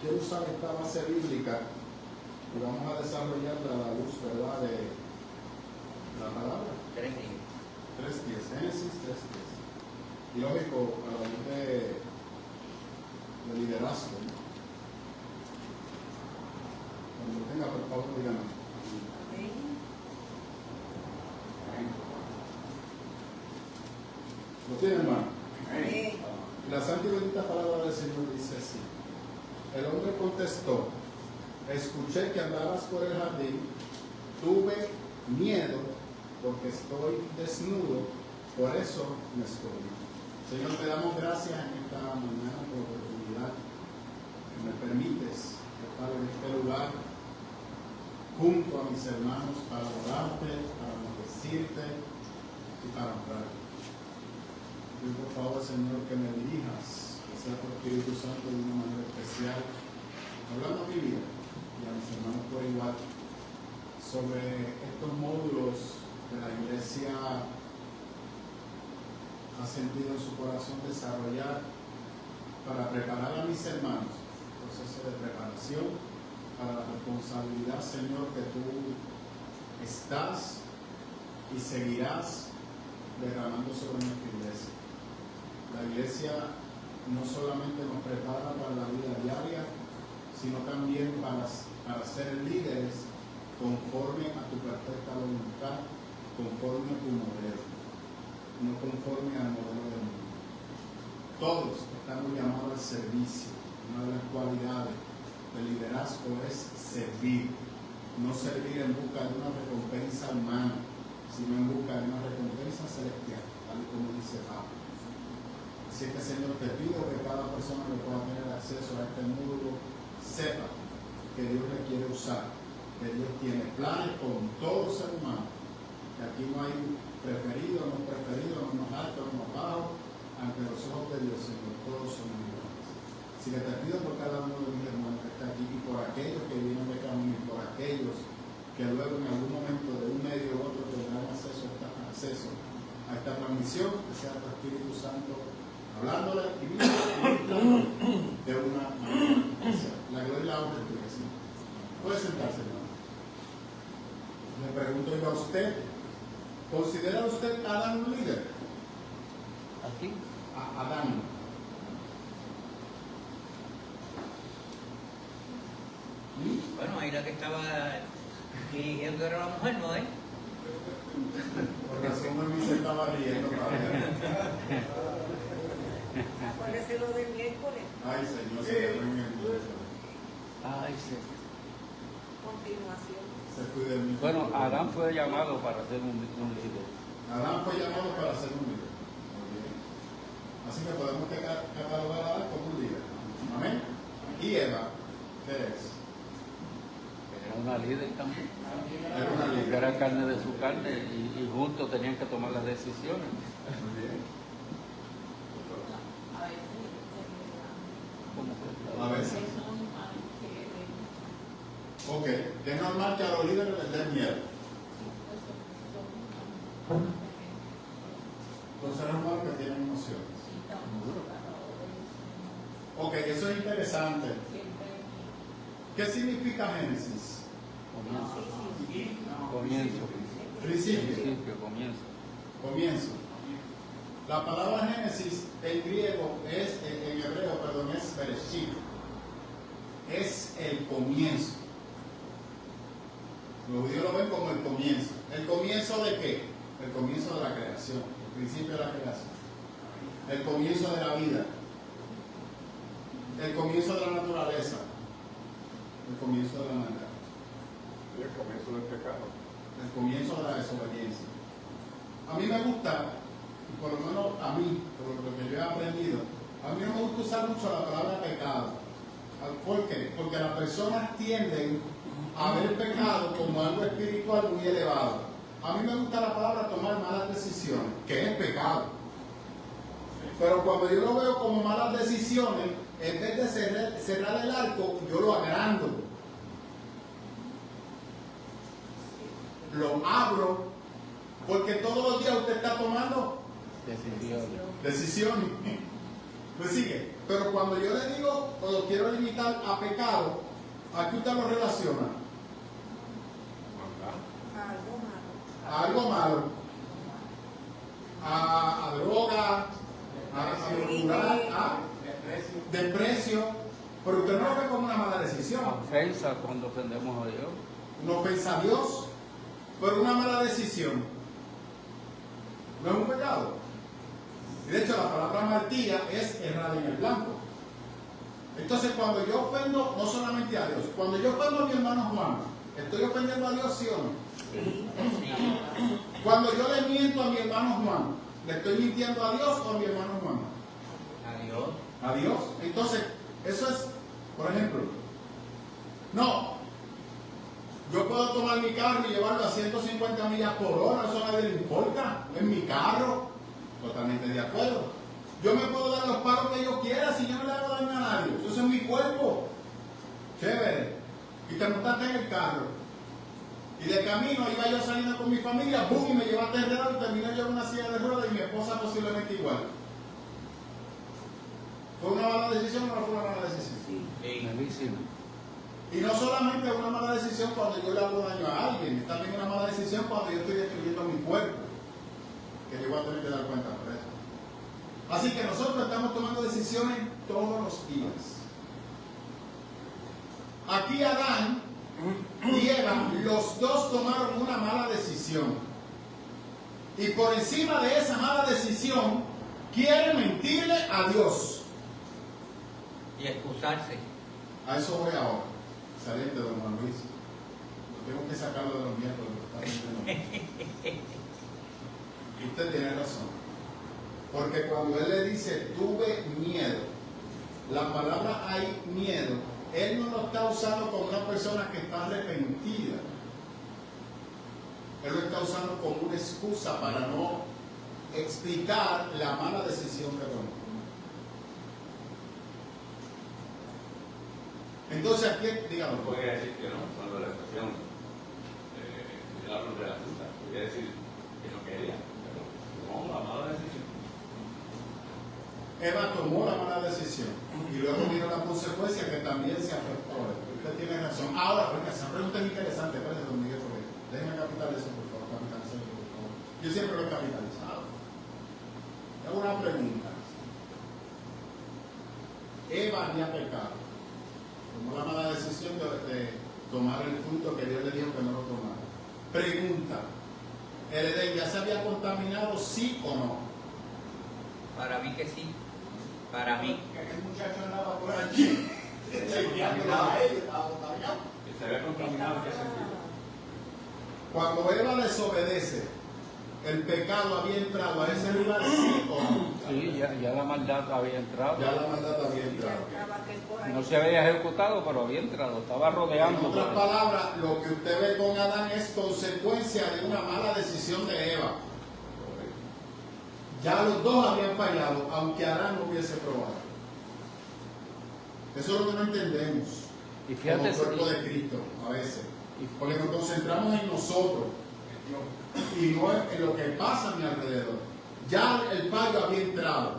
quiero usar esta base bíblica y vamos a desarrollarla a la luz, ¿verdad?, de la palabra. 3:10, Génesis 3:10. Y lógico, a la luz de liderazgo, ¿no? Cuando lo tenga, por favor, díganme. ¿Lo tienen, hermano? La santa y bendita palabra del Señor dice así: el hombre contestó, escuché que andabas por el jardín, tuve miedo porque estoy desnudo, por eso me escondí. Señor, te damos gracias en esta mañana por la oportunidad que me permites estar en este lugar junto a mis hermanos para adorarte, para bendecirte y para honrarte. Pido por favor, Señor, que me dirijas, que sea tu Espíritu Santo de una manera especial, hablando a mi vida y a mis hermanos por igual, sobre estos módulos que la Iglesia ha sentido en su corazón desarrollar para preparar a mis hermanos, un proceso de preparación para la responsabilidad, Señor, que tú estás y seguirás derramando sobre nuestra iglesia. La iglesia no solamente nos prepara para la vida diaria, sino también para ser líderes conforme a tu perfecta voluntad, conforme a tu modelo, no conforme al modelo del mundo. Todos estamos llamados al servicio. Una de las cualidades del liderazgo es servir, no servir en busca de una recompensa humana, sino en busca de una recompensa celestial, tal como dice Pablo. Así que, Señor, te pido que cada persona que pueda tener acceso a este módulo sepa que Dios le quiere usar, que Dios tiene planes con todo ser humano, que aquí no hay preferido, no más alto, no más bajo, ante los ojos de Dios, Señor, todos somos iguales. Así que te pido por cada uno de mis hermanos que está aquí y por aquellos que vienen de camino y por aquellos que luego en algún momento de un medio u otro tendrán acceso a esta transmisión, que sea tu Espíritu Santo hablándole y ministrando de una manera especial. La gloria y la honra es tuya, Señor. Puede sentarse, hermano. Le pregunto yo a usted, ¿considera usted a Adán un líder? ¿Aquí? A Adán. Bueno, ahí la que estaba dirigiendo era la mujer, ¿no? Porque así no se estaba riendo todavía. Acuérdese lo del miércoles. Ay, Señor, se me fue en el mundo. Ay, sí. Continuación. Se cuide de mí. Bueno, Adán fue llamado para ser un líder. Adán fue llamado para ser un líder. Muy bien. Así que podemos catalogar a Adán como un líder. Amén. Y Eva, ¿qué es? Era una líder también. Era una líder. Era carne de su carne y juntos tenían que tomar las decisiones. Muy bien. A veces. Ok, que es normal que a los líderes les den miedo. Los seres humanos que tienen emociones. Ok, eso es interesante. ¿Qué significa Génesis? Comienzo. Principio. Comienzo. La palabra Génesis en griego es, en hebreo, perdón, es Bereshit. Es el comienzo. Los judíos lo ven como el comienzo. ¿El comienzo de qué? El comienzo de la creación, el principio de la creación. El comienzo de la vida. El comienzo de la naturaleza. El comienzo de la maldad. Y el comienzo del pecado. El comienzo de la desobediencia. A mí me gusta, por lo menos a mí, por lo que yo he aprendido, a mí no me gusta usar mucho la palabra pecado. ¿Por qué? Porque las personas tienden a ver el pecado como algo espiritual muy elevado. A mí me gusta la palabra tomar malas decisiones, que es pecado. Pero cuando yo lo veo como malas decisiones, en vez de cerrar el arco, yo lo agrando. Lo abro, porque todos los días usted está tomando decisiones. ¿Me sigue? Pero cuando yo le digo o lo quiero limitar a pecado, ¿a qué usted lo relaciona? Algo malo. A algo malo, a droga, a locura, a desprecio. Pero usted no lo ve como una mala decisión. Ofensa cuando ofendemos a Dios. No ofensa a Dios, pero una mala decisión. No es un pecado. Y de hecho la palabra martilla es errada en el blanco. Entonces cuando yo ofendo no solamente a Dios, cuando yo ofendo a mi hermano Juan, ¿estoy ofendiendo a Dios, sí o no? Sí. Sí. Cuando yo le miento a mi hermano Juan, ¿le estoy mintiendo a Dios o a mi hermano Juan? Adiós. A Dios. Entonces, eso es, por ejemplo, no, yo puedo tomar mi carro y llevarlo a 150 millas por hora, eso a nadie le importa, es mi carro, totalmente de acuerdo. Yo me puedo dar los palos que yo quiera si yo no le hago daño a nadie, eso es mi cuerpo, chévere, y te montaste en el carro. Y de camino iba yo saliendo con mi familia, ¡boom! Y me llevaste enredado y terminé yo en una silla de ruedas y mi esposa posiblemente igual. ¿Fue una mala decisión o no fue una mala decisión? Sí. Malísimo. Y no solamente una mala decisión cuando yo le hago daño a alguien, es también una mala decisión cuando yo estoy destruyendo mi cuerpo, que yo voy a tener que dar cuenta por eso. Así que nosotros estamos tomando decisiones todos los días. Aquí Adán y Eva, los dos tomaron una mala decisión. Y por encima de esa mala decisión, quieren mentirle a Dios. Y excusarse. A eso voy ahora. Excelente, don Juan Luis. Tengo que sacarlo de los miércoles. Usted tiene razón. Porque cuando él le dice, tuve miedo, la palabra hay miedo, él no lo está usando como una persona que está arrepentida. Él lo está usando como una excusa para no explicar la mala decisión que tomó. Entonces aquí, dígame. Podría decir que no, cuando la expresión hablo de la fruta, podría decir que no quería, pero tomó la mala decisión. Eva tomó la mala decisión y luego vino la consecuencia que también se afectó. Usted tiene razón. Ahora, porque esa pregunta es interesante, espérese, don Miguel, porque déjenme capitalizar, por favor, capitalizar, por favor. Yo siempre lo he capitalizado. Hago una pregunta. Eva había pecado. Tomó la mala decisión de tomar el fruto que Dios le dijo que no lo tomara. Pregunta. ¿El Edén ya se había contaminado, sí o no? Para mí que sí. Para mí. El muchacho andaba por allí. Chequeándolo a él, estaba contaminado. Que se había contaminado, ¿qué sentido? Cuando Eva desobedece, ¿el pecado había entrado a ese lugar, sí o no? Sí, ya la maldad había entrado. Ya la maldad había Ya entrado. estaba aquel por ahí. No se había ejecutado, pero había entrado. Estaba En rodeando. otras palabras, lo que usted ve con Adán es consecuencia de una mala decisión de Eva. Ya los dos habían fallado, aunque Adán no hubiese probado. Eso es lo que no entendemos Y fíjate, como cuerpo de Cristo a veces. Porque nos concentramos en nosotros y no en lo que pasa a mi alrededor. Ya el fallo había entrado.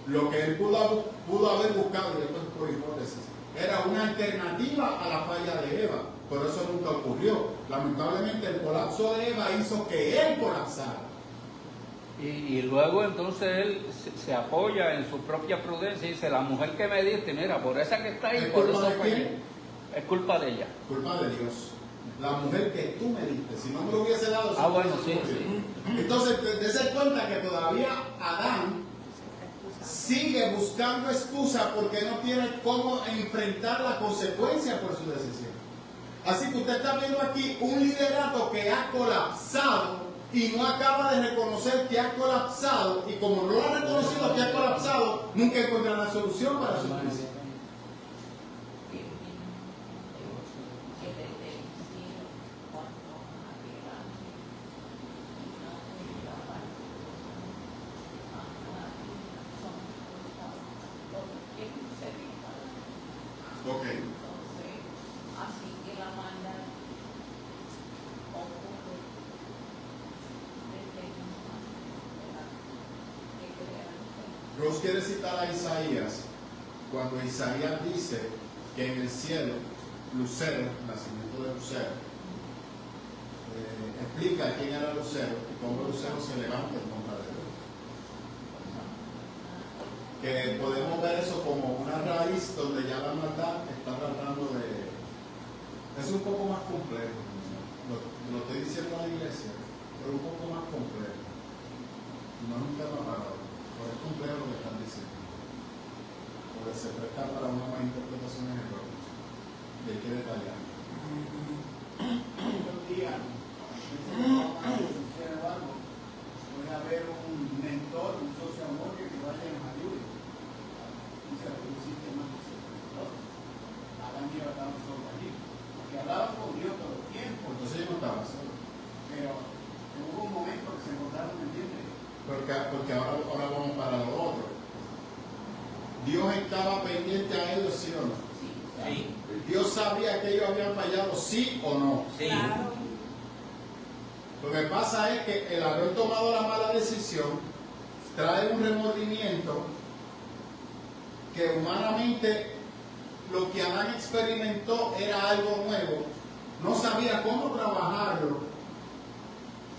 Lo que él pudo haber buscado, y esto es por hipótesis, era una alternativa a la falla de Eva. Pero eso nunca ocurrió. Lamentablemente el colapso de Eva hizo que él colapsara. y luego entonces él se apoya en su propia prudencia y dice, la mujer que me diste, mira, por esa que está ahí, ¿Es por culpa eso de fue quién? es culpa de ella. Culpa de Dios. La mujer que tú me diste. Si no me lo hubiese dado, eso no Bueno, hubiese sí, ocurrido. sí. Entonces, dése cuenta que todavía Adán sigue buscando excusa porque no tiene cómo enfrentar la consecuencia por su decisión. Así que usted está viendo aquí un liderato que ha colapsado y no acaba de reconocer que ha colapsado, y como no ha reconocido que ha colapsado, nunca encuentra la solución para su crisis. Ok. Así que la maldad ocurre desde que crean. Dios quiere citar a Isaías cuando Isaías dice que en el cielo, Lucero, nacimiento de Lucero, explica quién era Lucero y cómo Lucero se levanta en contra de Dios. Que podemos ver eso como una raíz donde ya la maldad está tratando de... Es un poco más complejo, lo estoy diciendo a la iglesia, pero un poco más complejo. No es un tema para hoy, pero es complejo lo que están diciendo. Porque se presta para una más interpretación errónea. Y hay que detallar. Estos días, puede haber un mentor, un socio amor que vaya en ayuda y se reduciste más de ese. Adán y Eva estaban solo allí, porque hablaban con Dios todo el tiempo. Entonces yo no estaba solo. Pero hubo un momento que se encontraron, ¿me entiendes? Porque ahora vamos para lo otro. Dios estaba pendiente a ellos, ¿sí o no? Sí. Dios sabía que ellos habían fallado, sí o no. Sí. Claro. Lo que pasa es que el haber tomado la mala decisión trae un remordimiento que humanamente lo que Adán experimentó era algo nuevo, no sabía cómo trabajarlo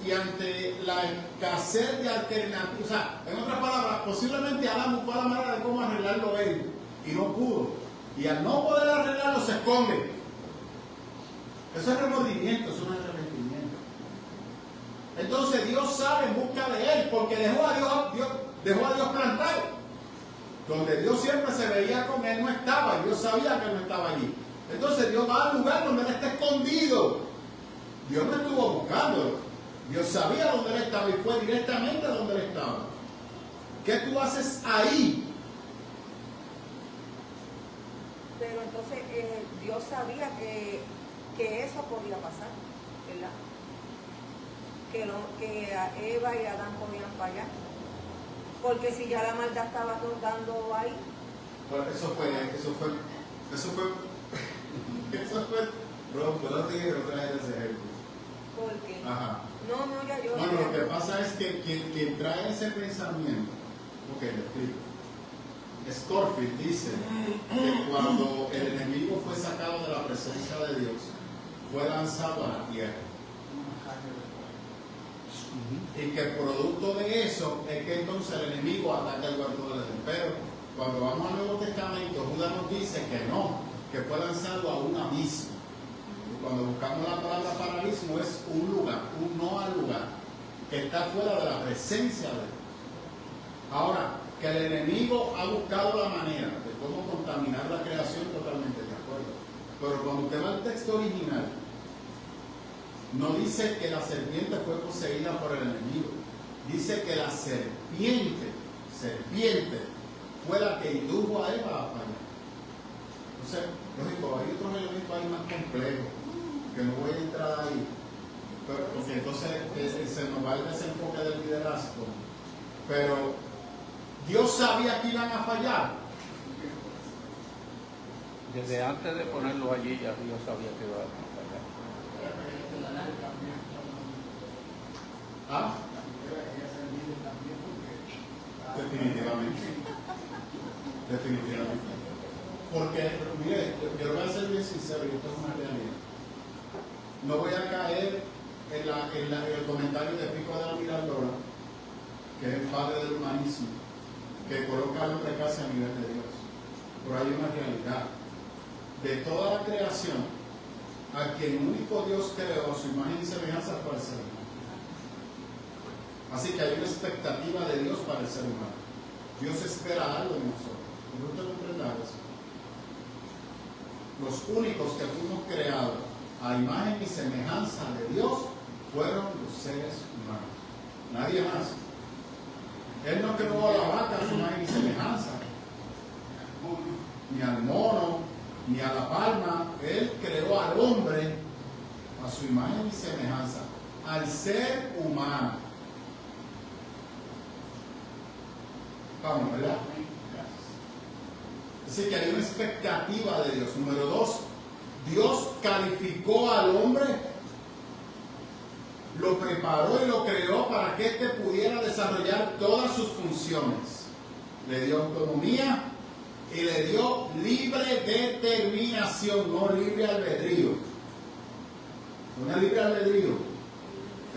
y ante la escasez de alternativas, o sea, en otras palabras, posiblemente Adán buscó la manera de cómo arreglarlo él y no pudo, y al no poder arreglarlo se esconde. Eso es remordimiento, eso no es arrepentimiento. Entonces Dios sabe en busca de él, porque dejó a Dios plantado. Donde Dios siempre se veía con él, no estaba, y Dios sabía que él no estaba allí. Entonces Dios va al lugar donde él está escondido. Dios no estuvo buscándolo. Dios sabía dónde él estaba y fue directamente a donde él estaba. ¿Qué tú haces ahí? Pero entonces Dios sabía que eso podía pasar, ¿verdad? Que a Eva y Adán podían fallar. Porque si ya la maldad estaba rondando ahí. Bueno, eso fue, bro, puedo decir otra vez ese ejemplo. ¿Por qué? Ajá. No, ya yo. Bueno, lo que pasa es que quien trae ese pensamiento, ok, le explico. Scofield dice que cuando el enemigo fue sacado de la presencia de Dios, fue lanzado a la tierra. Y que producto de eso es que entonces el enemigo ataca el huerto del Edén. Pero cuando vamos al Nuevo Testamento, Judas nos dice que no, que fue lanzado a un abismo. Y cuando buscamos la palabra para abismo es un lugar, un no al lugar, que está fuera de la presencia de Dios. Ahora, que el enemigo ha buscado la manera de cómo contaminar la creación, totalmente de acuerdo. Pero cuando usted va al texto original, no dice que la serpiente fue poseída por el enemigo. Dice que la serpiente fue la que indujo a Eva a fallar. Entonces, lógico, hay otros elementos ahí más complejos, que no voy a entrar ahí. Pero, porque entonces se nos va el desenfoque del liderazgo. Pero Dios sabía que iban a fallar. Desde antes de ponerlo allí ya Dios sabía que iba a fallar. ¿Ah? Definitivamente. Porque, mire, yo voy a ser bien sincero, y esto es una realidad. No voy a caer en el comentario de Pico de la Mirandora, que es el padre del humanismo, que coloca al hombre casi a nivel de Dios. Pero hay una realidad. De toda la creación, a quien único Dios creó, su imagen y semejanza fue el ser humano. Así que hay una expectativa de Dios para el ser humano. Dios espera algo de nosotros. ¿No te comprendas eso? Los únicos que fuimos creados a imagen y semejanza de Dios fueron los seres humanos. Nadie más. Él no creó a la vaca a su imagen y semejanza, ni al mono, ni a la palma. Él creó al hombre a su imagen y semejanza, al ser humano. Vamos, ¿verdad? Así que hay una expectativa de Dios. Número 2, Dios calificó al hombre, lo preparó y lo creó para que éste pudiera desarrollar todas sus funciones. le dio autonomía y le dio libre determinación, no libre albedrío. No es libre albedrío,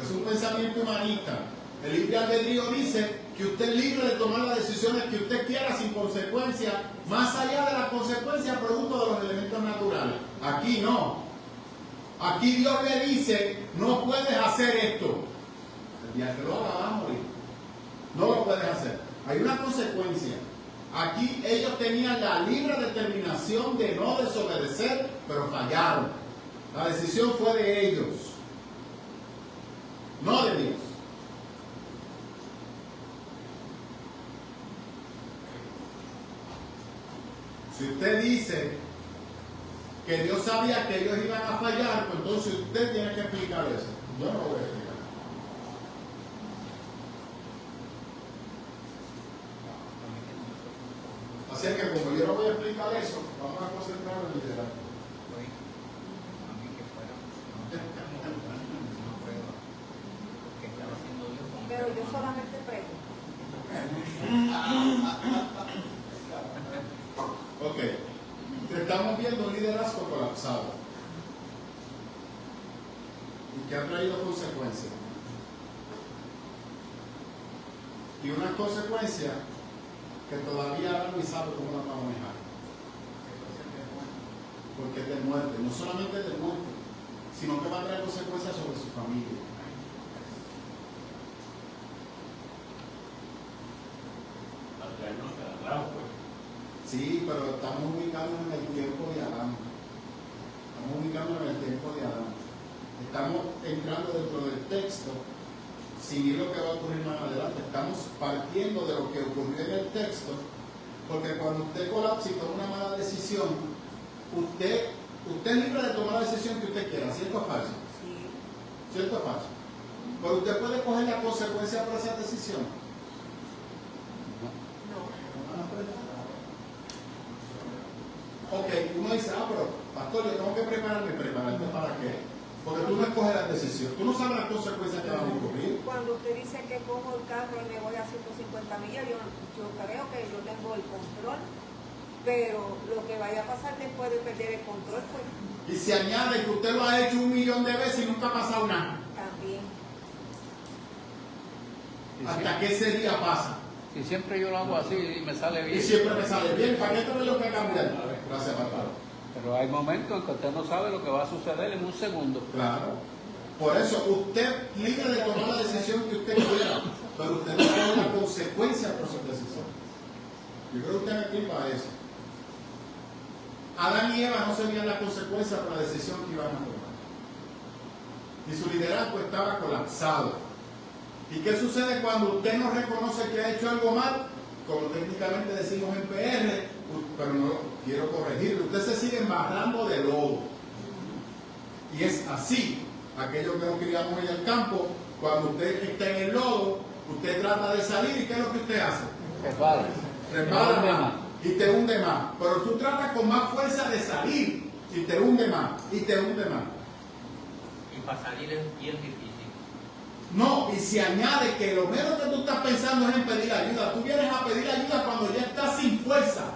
es un pensamiento humanista. El libre albedrío dice que usted es libre de tomar las decisiones que usted quiera sin consecuencia, más allá de las consecuencias producto de los elementos naturales. Aquí no. Aquí Dios le dice, no puedes hacer esto. El día que lo haga vas a morir. No lo puedes hacer. Hay una consecuencia. Aquí ellos tenían la libre determinación de no desobedecer, pero fallaron. La decisión fue de ellos, no de Dios. Si usted dice que Dios sabía que ellos iban a fallar, pues entonces usted tiene que explicar eso. Yo no lo voy a explicar. Así es que como yo no voy a explicar eso, vamos a concentrarnos en liderar. A mí que fuera, no puedo, que estaba haciendo Dios con Pero yo solamente pregunto. Ok, estamos viendo un liderazgo colapsado y que ha traído consecuencias. Y una consecuencia que todavía ahora no sabe cómo la va a manejar. Porque es de muerte, no solamente de muerte, sino que va a traer consecuencias sobre su familia. Al traernos para atrás, pues. Sí, pero estamos ubicados en el tiempo de Adán. Estamos ubicados en el tiempo de Adán. Estamos entrando dentro del texto sin ir lo que va a ocurrir más adelante. Estamos partiendo de lo que ocurrió en el texto, porque cuando usted colapsa y toma una mala decisión, usted es libre de tomar la decisión que usted quiera, ¿cierto o falso? Sí. ¿Cierto o falso? Pero usted puede coger la consecuencia por esa decisión. No. Ok, uno dice, pero pastor, yo tengo que prepararme. ¿Prepararte para qué? Porque tú no escoges la decisión, tú no sabes las consecuencias que van a ocurrir. Cuando usted dice que cojo el carro y me voy a 150 millas, yo creo que yo tengo el control, pero lo que vaya a pasar después de perder el control, pues Y se añade que usted lo ha hecho 1.000.000 de veces y nunca ha pasado nada. también. Hasta que ese día pasa. Si siempre yo lo hago así y me sale Y bien. siempre me sale bien. ¿Para qué te lo que cambiar? Gracias, pastor. Pero hay momentos en que usted no sabe lo que va a suceder en un segundo. Claro. Por eso, usted libre de tomar la decisión que usted quiera, pero usted no tiene la consecuencia por su decisión. Yo creo que usted aquí para eso. Adán y Eva no sabían la consecuencia por la decisión que iban a tomar. Y su liderazgo estaba colapsado. ¿Y qué sucede cuando usted no reconoce que ha hecho algo mal? Como técnicamente decimos en PR, pero no quiero corregirlo. Usted se sigue embarrando de lodo. Y es así. Aquello que nos criamos en el campo, cuando usted está en el lodo, usted trata de salir y ¿qué es lo que usted hace? Resbala más y te hunde más. Pero tú tratas con más fuerza de salir y te hunde más y te hunde más. Y para salir es bien difícil. No, y se añade que lo menos que tú estás pensando es en pedir ayuda. Tú vienes a pedir ayuda cuando ya estás sin fuerza.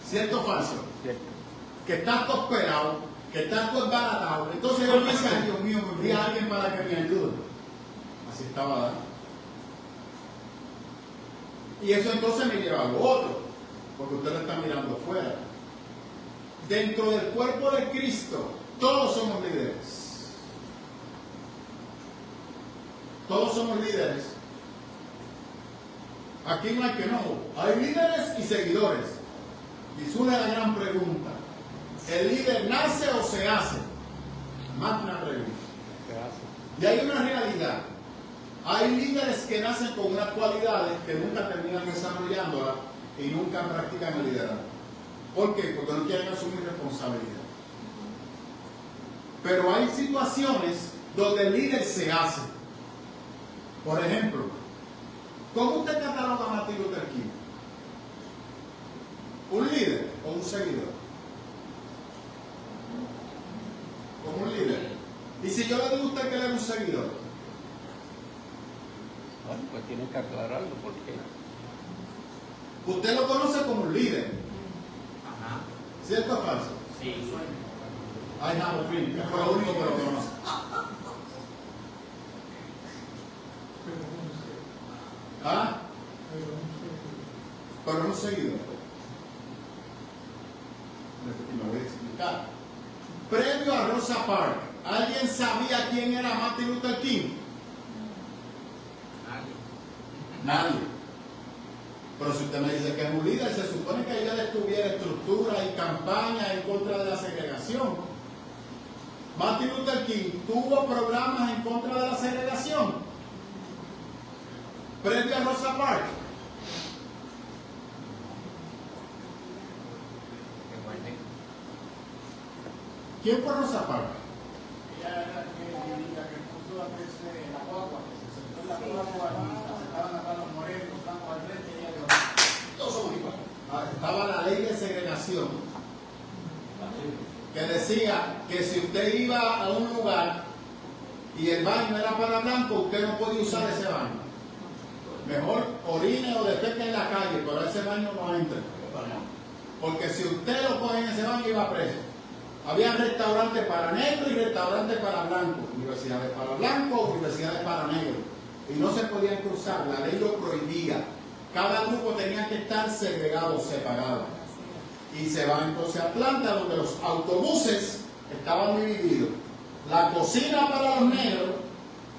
¿Cierto o falso? Cierto. Que estás todo esperado, que estás todo desbaratado. Entonces yo pienso, ay Dios mío, me envía a alguien para que me ayude. Así estaba Adán. Y eso entonces me lleva a lo otro, porque usted lo está mirando fuera. Dentro del cuerpo de Cristo, todos somos líderes. Todos somos líderes. Aquí no hay que no. Hay líderes y seguidores. Y surge la gran pregunta. ¿El líder nace o se hace? Más una pregunta. Y hay una realidad. Hay líderes que nacen con unas cualidades que nunca terminan desarrollándolas y nunca practican el liderazgo. ¿Por qué? Porque no quieren asumir responsabilidad. Pero hay situaciones donde el líder se hace. Por ejemplo, ¿cómo usted cataloga a Martin Luther King? ¿Un líder o un seguidor? Como un líder. ¿Y si yo le digo a usted que él es un seguidor? Bueno, pues tiene que aclararlo porque Usted lo conoce como un líder, Ajá. ¿cierto o falso? Sí. I have a dream, es lo único que lo conoce. ¿Ah? Pero no seguidor. Y me voy a explicar. Previo a Rosa Parks, ¿alguien sabía quién era Martin Luther King? Nadie. Pero si usted me dice que es un líder, se supone que ella tuviera estructura y campaña en contra de la segregación. Martin Luther King tuvo programas en contra de la segregación. Previo a Rosa Parks. ¿Quién fue Rosa Parks? Ella era la que puso a verse la guagua, que se sentó en la guagua y aceptaban acá los morenos, los blancos al frente, y ella dijo, todos somos iguales. Estaba la ley de segregación que decía que si usted iba a un lugar y el baño era para blanco, usted no podía usar ese baño. Mejor orine o defeque en la calle, pero ese baño no entra. Porque si usted lo coge en ese baño, iba preso. Había restaurantes para negros y restaurantes para blancos, universidades para blancos, universidades para negros. Y no se podían cruzar, la ley lo prohibía. Cada grupo tenía que estar segregado, separado. Y se va entonces a Atlanta, donde los autobuses estaban divididos. La cocina para los negros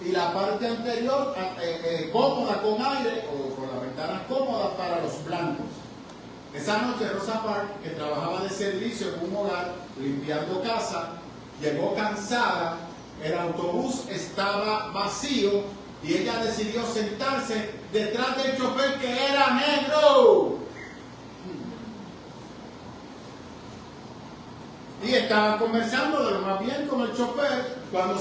y la parte anterior cómoda con aire o con las ventanas cómodas para los blancos. Esa noche Rosa Parks, que trabajaba de servicio en un hogar, limpiando casa, llegó cansada, el autobús estaba vacío y ella decidió sentarse detrás del chofer que era negro. Y estaban conversando de lo más bien con el chofer. Cuando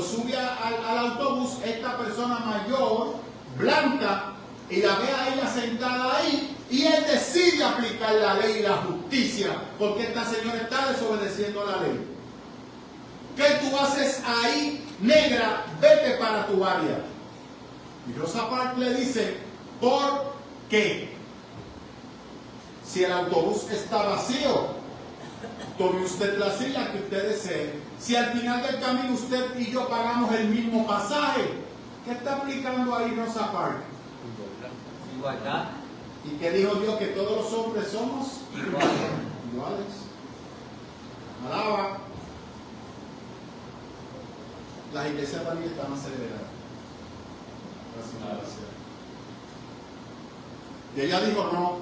sube al autobús, esta persona mayor, blanca, y la ve a ella sentada ahí, y él decide aplicar la ley y la justicia, porque esta señora está desobedeciendo la ley. ¿Qué tú haces ahí, negra? Vete para tu área. Y Rosa Parks le dice, ¿por qué? Si el autobús está vacío, tome usted la silla que usted desee. Si al final del camino usted y yo pagamos el mismo pasaje, ¿qué está aplicando ahí Rosa Parks? Igualdad. ¿Y qué dijo Dios? Que todos los hombres somos iguales. Alaba. Las iglesias también están aceleradas. Gracias. Y ella dijo no.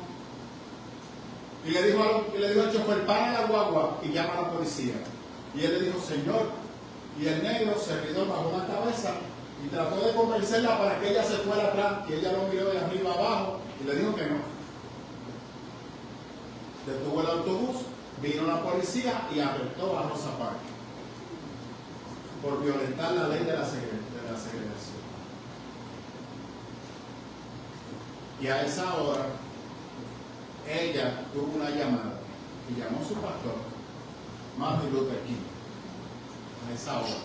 Y le dijo al chofer, para la guagua y llama a la policía. Y él le dijo, Señor. Y el negro servidor bajó la cabeza y trató de convencerla para que ella se fuera atrás. Y ella lo miró de arriba abajo y le dijo que no. Detuvo el autobús, vino la policía y arrestó a Rosa Parks por violentar la ley de la segregación. Y a esa hora ella tuvo una llamada y llamó a su pastor, Martin Luther King, a esa hora.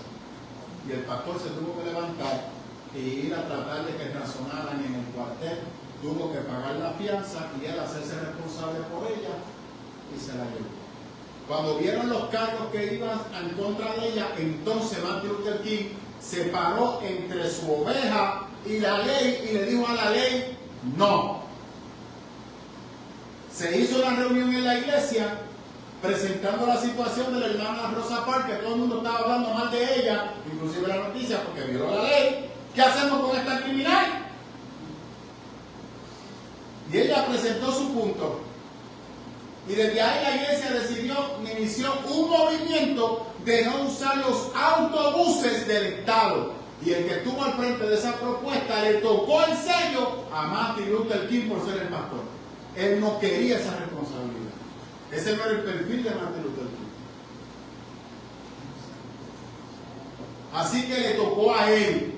Y el pastor se tuvo que levantar e ir a tratar de que razonaran en el cuartel. Tuvo que pagar la fianza y él hacerse responsable por ella y se la llevó. Cuando vieron los cargos que iban en contra de ella, entonces Martin Luther King se paró entre su oveja y la ley y le dijo a la ley, no. Se hizo una reunión en la iglesia presentando la situación de la hermana Rosa Parks, que todo el mundo estaba hablando mal de ella, inclusive la noticia, porque violó la ley. ¿Qué hacemos con esta criminal? Y ella presentó su punto. Y desde ahí la iglesia inició un movimiento de no usar los autobuses del Estado. Y el que estuvo al frente de esa propuesta le tocó el sello a Martin Luther King por ser el pastor. Él no quería esa responsabilidad. Ese no era el perfil de Martin Luther King. Así que le tocó a él.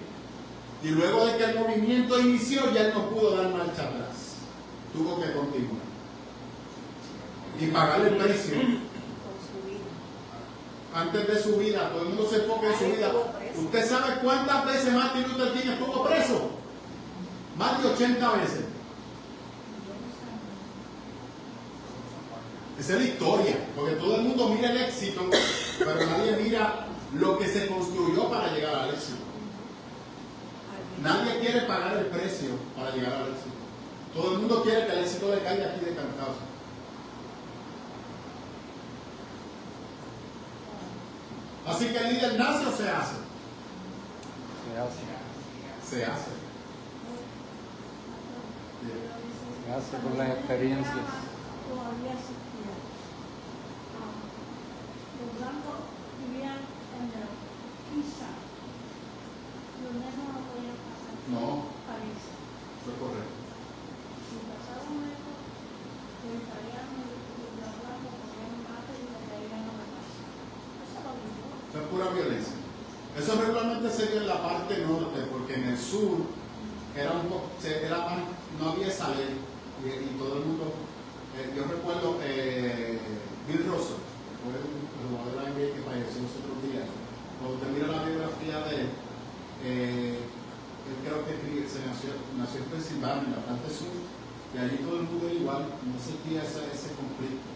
Y luego de que el movimiento inició, ya él no pudo dar marcha atrás. Tuvo que continuar. Y pagar el precio. Con su vida. Antes de su vida, todo el mundo se enfoca en su vida. ¿Usted sabe cuántas veces Martin Luther King estuvo preso? Más de 80 veces. Esa es la historia, porque todo el mundo mira el éxito, pero nadie mira lo que se construyó para llegar al éxito. Nadie quiere pagar el precio para llegar al éxito. Todo el mundo quiere que el éxito le caiga aquí de cantazo. Así que el líder nace o se hace. Se hace. Se hace por las experiencias. Todavía existía. Los blancos vivían en el Pisa. Los negros no podían pasar. No, París. eso es correcto. Si pasaban negros, los italianos y los blancos podían mate y los caían a la casa. Eso lo vivió. Eso es pura violencia. Eso regularmente se dio en la parte norte, porque en el sur era más, no había esa ley y todo el mundo. Yo recuerdo Bill Russell, que fue el jugador de la NBA que falleció los otros días. Cuando usted mira la biografía de él, él creo que nació en Pensilvania, en la parte sur, y allí todo el mundo era igual, no existía ese conflicto.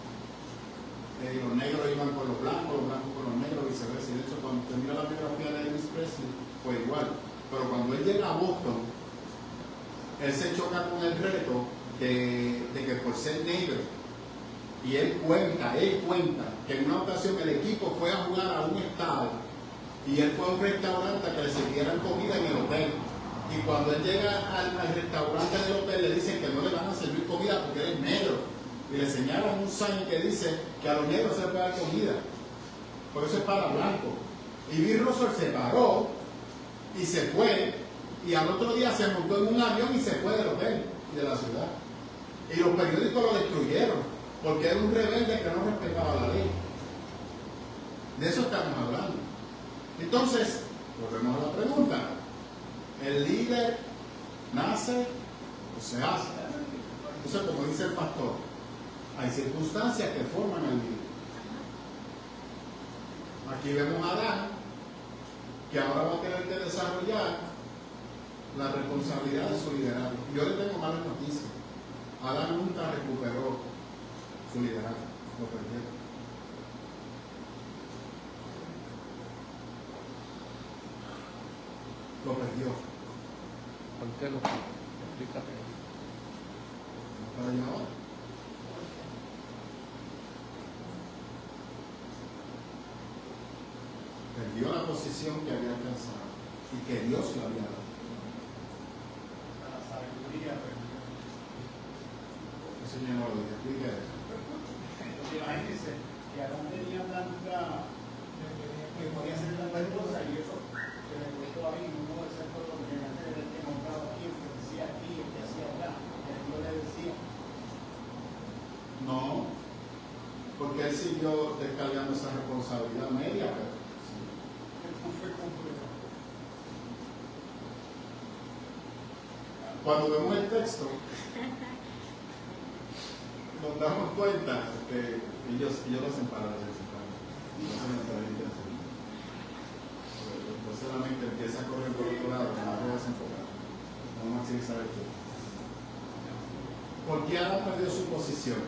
Los negros iban con los blancos con los negros, viceversa. Y de hecho, cuando usted mira la biografía de Elvis Presley, fue igual. Pero cuando él llega a Boston, él se choca con el reto de que por ser negro, y él cuenta que en una ocasión el equipo fue a jugar a un estado y él fue a un restaurante a que le sirvieran comida en el hotel. Y cuando él llega al restaurante del hotel le dicen que no le van a servir comida porque él es negro. Y le señalan un sign que dice que a los negros se les puede dar comida. Por eso es para blancos. Y Bill Russell se paró y se fue. Y al otro día se montó en un avión y se fue del hotel y de la ciudad. Y los periódicos lo destruyeron porque era un rebelde que no respetaba la ley. De eso estamos hablando. Entonces, volvemos a la pregunta. ¿El líder nace o se hace? Entonces, como dice el pastor, hay circunstancias que forman al líder. Aquí vemos a Adán, que ahora va a tener que desarrollar la responsabilidad de su liderazgo. Y yo le tengo malas noticias. Adán nunca recuperó su liderazgo, lo perdió. Lo perdió. ¿Por qué lo explícate? Para allá ahora. Perdió la posición que había alcanzado y que Dios le había dado. La sabiduría, Eso yo no lo dije, explique eso. Entonces imagínense que Adán tenía tanta, que podía hacer tantas cosas y eso se le costó a mí, no pudo hacer todo lo que antes era el que montaba aquí, el que decía aquí, el que hacía acá, el que yo le decía. No, porque él siguió descargando esa responsabilidad media, pero No fue completo. cuando vemos el texto, nos damos cuenta que ellos lo hacen para la Después solamente empieza a correr por otro lado, no lo desenfocar. Vamos a seguir saber qué. ¿Por qué Adán perdió su posición?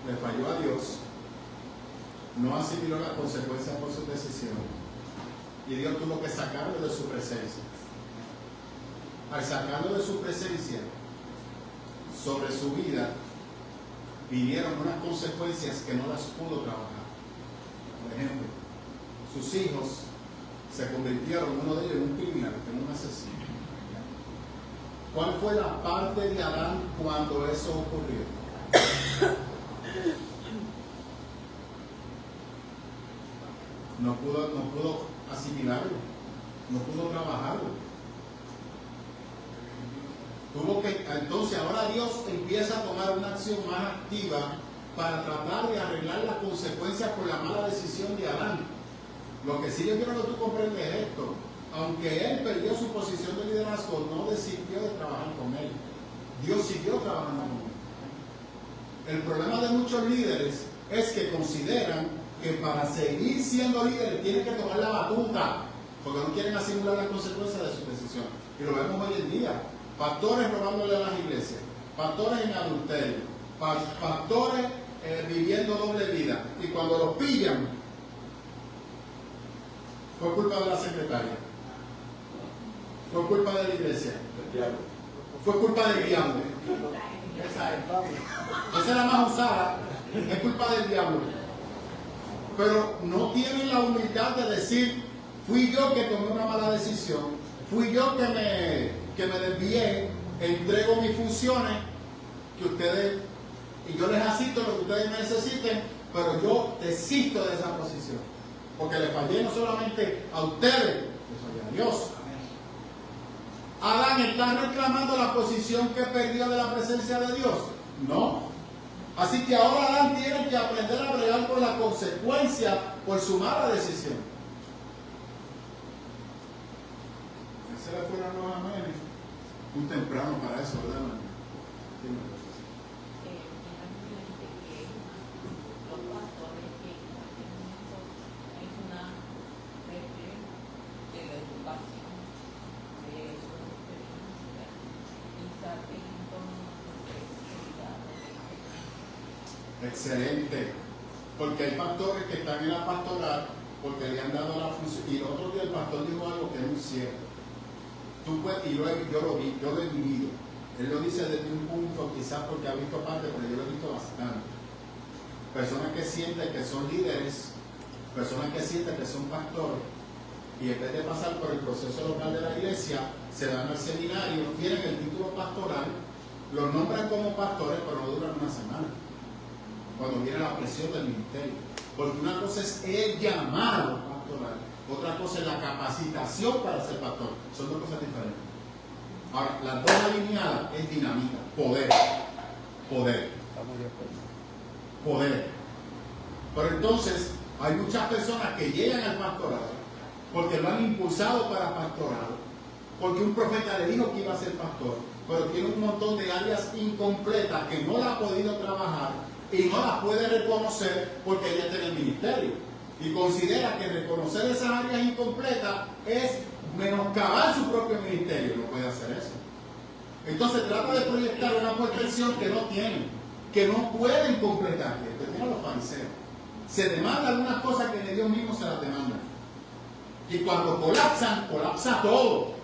Le falló a Dios, no asimiló las consecuencias por su decisión y Dios tuvo que sacarlo de su presencia. Al sacarlo de su presencia, sobre su vida vinieron unas consecuencias que no las pudo trabajar. Por ejemplo, sus hijos se convirtieron, uno de ellos, en un criminal, en un asesino. ¿Cuál fue la parte de Adán cuando eso ocurrió? No pudo asimilarlo, no pudo trabajarlo. Entonces ahora Dios empieza a tomar una acción más activa para tratar de arreglar las consecuencias por la mala decisión de Adán. Lo que sí yo quiero que tú comprendes esto: aunque él perdió su posición de liderazgo, no desistió de trabajar con él. Dios siguió trabajando con él. El problema de muchos líderes es que consideran que para seguir siendo líderes tienen que tomar la batuta, porque no quieren asimilar las consecuencias de su decisión. Y lo vemos hoy en día. Pastores robándole a las iglesias, pastores en adulterio, pastores viviendo doble vida. Y cuando los pillan, fue culpa de la secretaria, fue culpa de la iglesia, fue culpa del diablo. Esa es la más usada, es culpa del diablo. Pero no tienen la humildad de decir, fui yo que tomé una mala decisión, fui yo que me desvié, entrego mis funciones, que ustedes, y yo les asisto lo que ustedes necesiten, pero yo desisto de esa posición. Porque le fallé no solamente a ustedes, le fallé a Dios. Adán está reclamando la posición que perdió de la presencia de Dios. No. Así que ahora Adán tiene que aprender a bregar con la consecuencia por su mala decisión. Ese le fueron los amenes. Muy temprano para eso, ¿verdad, hermano? Los pastores que hacen eso es una de la educación, de su experiencia, quizás en torno a la Excelente. Porque hay pastores que están en la pastoral porque le han dado la función. Y el otro día el pastor dijo algo que es muy cierto. Tú puedes, y yo lo he vivido. Él lo dice desde un punto, quizás porque ha visto parte, pero yo lo he visto bastante. Personas que sienten que son líderes, personas que sienten que son pastores, y en vez de pasar por el proceso local de la iglesia, se dan al seminario, tienen el título pastoral, los nombran como pastores, pero no duran una semana. Cuando viene la presión del ministerio. Porque una cosa es el llamado pastoral, otra cosa es la capacitación para ser pastor. Son dos cosas diferentes. Ahora, las dos alineadas es dinamita, poder. Estamos de acuerdo. Poder. Pero entonces, hay muchas personas que llegan al pastorado porque lo han impulsado para pastorado, porque un profeta le dijo que iba a ser pastor, pero tiene un montón de áreas incompletas que no la ha podido trabajar y no las puede reconocer porque ella está en el ministerio. Y considera que reconocer esas áreas incompletas es menoscabar su propio ministerio. No puede hacer eso. Entonces trata de proyectar una perfección que no tienen, que no pueden completar. Que tienen los fariseos. Se demandan algunas cosas que ni Dios mismo se las demanda. Y cuando colapsa todo.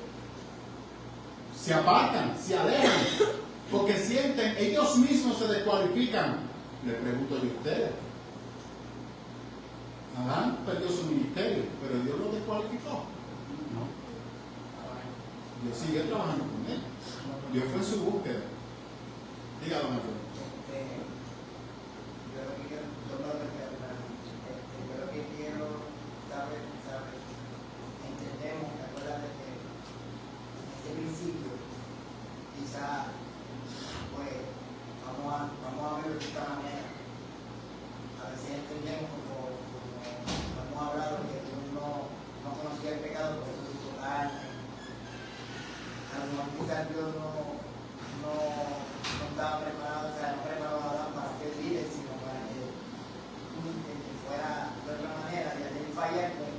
Se apartan, se alejan, porque sienten, ellos mismos se descualifican. Le pregunto yo a ustedes. Adán perdió su ministerio, pero Dios lo descualificó. No. Dios siguió trabajando con él. Dios fue en su búsqueda. Dígalo, Manuel. Entendemos, acuérdate que en este principio, quizá, pues, vamos a verlo de esta manera. A veces entendemos como hemos hablado que Dios no conocía el pecado, por eso hizo carne. A lo mejor quizás Dios no estaba preparado, o sea, no preparado a Adán para ser líder, sino para que fuera de otra manera. Y al él fallar, pues,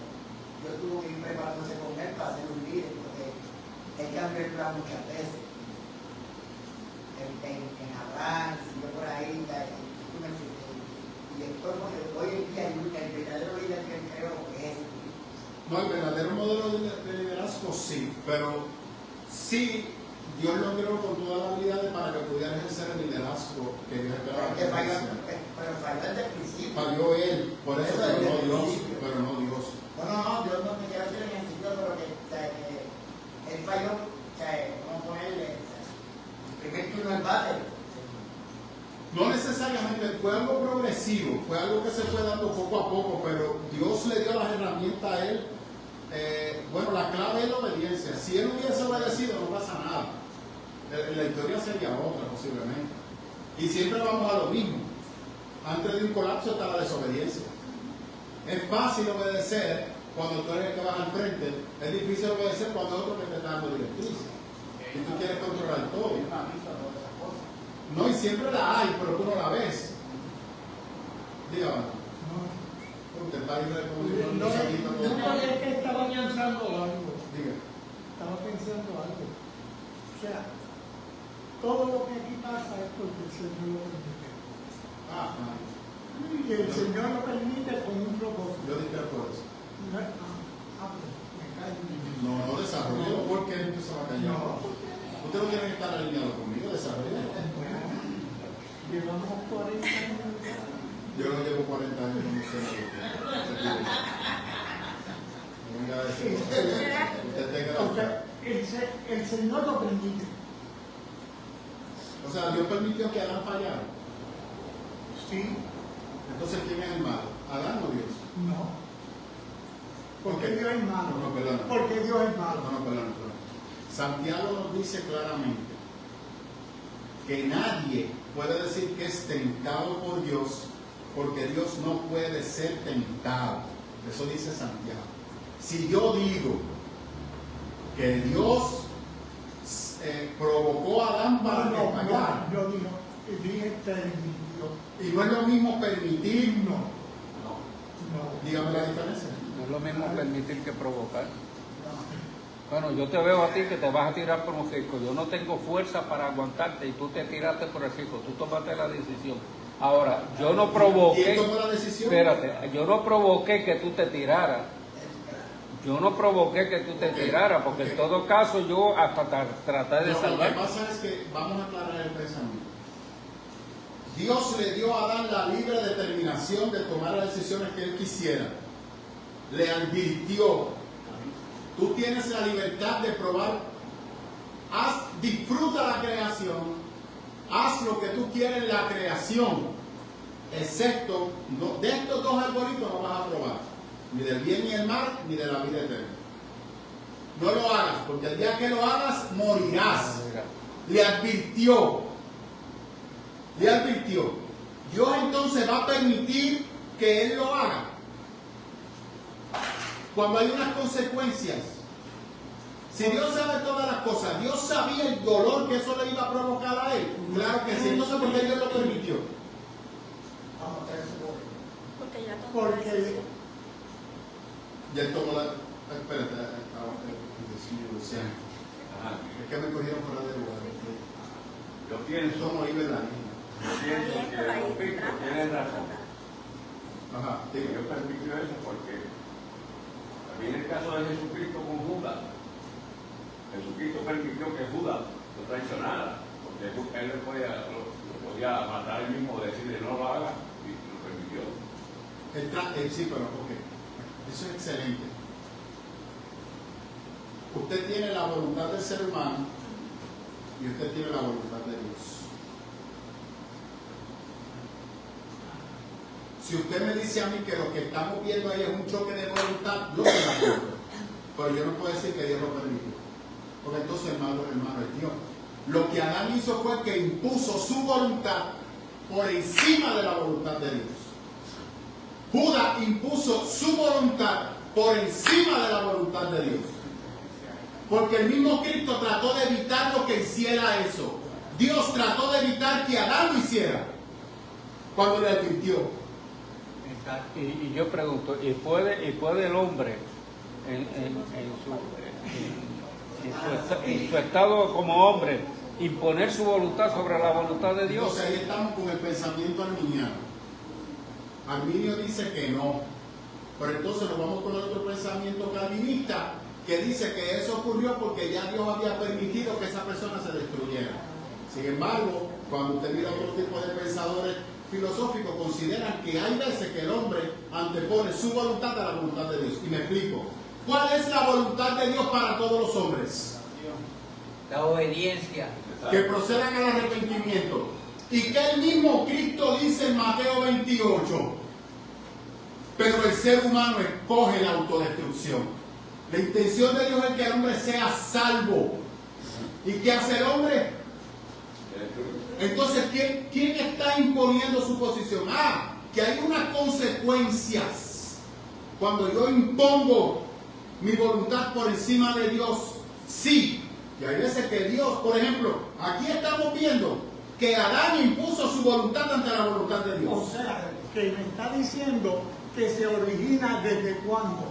Dios tuvo que ir preparándose con él para ser un líder, porque él cambió el plan muchas veces. En Abraham, siguió por ahí, y después hoy en día el verdadero líder que él creó es. No, el verdadero modelo de liderazgo sí, pero sí Dios lo creó con todas las habilidades para que pudiera ejercer el liderazgo que Dios esperaba. Pero falló desde el principio. Falló él, por eso, pero no Dios. No, Dios no te quiero decir en el sentido, pero que él falló, vamos a ponerle, el primer turno al bate. No necesariamente, fue algo progresivo, fue algo que se fue dando poco a poco, pero Dios le dio las herramientas a él. Bueno, la clave es la obediencia. Si él hubiese obedecido, no pasa nada. La historia sería otra, posiblemente. Y siempre vamos a lo mismo. Antes de un colapso está la desobediencia. Es fácil obedecer cuando tú eres el que vas al frente. Es difícil obedecer cuando otro que te está dando directrices. Y tú quieres controlar todo. No, y siempre la hay, pero tú no la ves. Dígame. Usted está ahí como si fuera un No, saquito. es que estaba pensando algo. Diga. Estaba estaba pensando algo. O sea, todo lo que aquí pasa es porque el Señor lo permite. Y el Señor lo permite con un propósito. Yo dije por eso. Pues, me cae bien. No desarrollo. ¿Por qué tú se va a callar? No, Usted no tiene que estar alineado conmigo, desarrollo. llevamos 40 años. Yo no llevo 40 años con usted. No venga a decir. Usted tenga O sea, el Señor lo permite. O sea, Dios permitió que Adán fallara. Sí, Entonces, ¿quién es el malo? ¿Adán o Dios? no. Porque Ok. Dios es malo. No, perdón. Porque Dios es malo. No, perdón. Santiago nos dice claramente que nadie puede decir que es tentado por Dios, porque Dios no puede ser tentado. Eso dice Santiago. Si yo digo que Dios provocó a Adán para que fallara, Yo dije permitió. y no es lo mismo permitir, No. dígame la diferencia. No es lo mismo permitir que provocar. Bueno, yo te veo a ti que te vas a tirar por un risco. Yo no tengo fuerza para aguantarte y tú te tiraste por el risco. Tú tomaste la decisión. Ahora, yo no provoqué. ¿Quién tomó la decisión? Espérate, yo no provoqué que tú te tiraras. Yo no provoqué que tú te tiraras, porque en todo caso yo hasta traté de Lo que salvar. pasa es que vamos a aclarar el pensamiento. Dios le dio a Adán la libre determinación de tomar las decisiones que él quisiera. Le advirtió: tú tienes la libertad de probar, disfruta la creación, haz lo que tú quieres en la creación, excepto de estos dos arbolitos no vas a probar, ni del bien y el mal, ni de la vida eterna. No lo hagas, porque el día que lo hagas morirás. Le advirtió. Dios entonces va a permitir que él lo haga cuando hay unas consecuencias. Si Dios sabe todas las cosas, Dios sabía el dolor que eso le iba a provocar a él. Claro que sí. Entonces, ¿por qué Dios lo permitió? Vamos a tener su Porque ya tomó la Porque decisión. Y él tomó la... Espérate, Luciano. Ajá. Es que me cogieron fuera de lugar. Yo pienso, Esto no iba en la línea. que Don Pico tiene razón. Ajá, Y diga. Dios permitió eso porque también el caso de Jesucristo con Judas. Jesucristo permitió que Judas lo traicionara, porque él lo podía matar él mismo, decirle no lo haga, y lo permitió. Sí, pero ok. Eso es excelente. Usted tiene la voluntad del ser humano y usted tiene la voluntad de Dios. Si usted me dice a mí que lo que estamos viendo ahí es un choque de voluntad, yo estoy de acuerdo. Pero yo no puedo decir que Dios lo permitió, porque entonces el malo es Dios. Lo que Adán hizo fue que impuso su voluntad por encima de la voluntad de Dios. Judas impuso su voluntad por encima de la voluntad de Dios. Porque el mismo Cristo trató de evitar lo que hiciera eso. Dios trató de evitar que Adán lo hiciera cuando le advirtió. Y yo pregunto, ¿y puede el hombre en su estado como hombre imponer su voluntad sobre la voluntad de Dios? Entonces ahí estamos con el pensamiento arminiano. Arminio dice que no. Pero entonces nos vamos con el otro pensamiento calvinista que dice que eso ocurrió porque ya Dios había permitido que esa persona se destruyera. Sin embargo, cuando usted mira otro tipo de pensadores filosóficos, consideran que hay veces que el hombre antepone su voluntad a la voluntad de Dios. Y me explico. ¿Cuál es la voluntad de Dios para todos los hombres? La obediencia. Que procedan al arrepentimiento. Y que el mismo Cristo dice en Mateo 28. Pero el ser humano escoge la autodestrucción. La intención de Dios es que el hombre sea salvo. ¿Y qué hace el hombre? Entonces, ¿quién está imponiendo su posición? Que hay unas consecuencias cuando yo impongo mi voluntad por encima de Dios. Sí, y hay veces que Dios, por ejemplo, aquí estamos viendo que Adán impuso su voluntad ante la voluntad de Dios. O sea, que me está diciendo que se origina desde cuándo.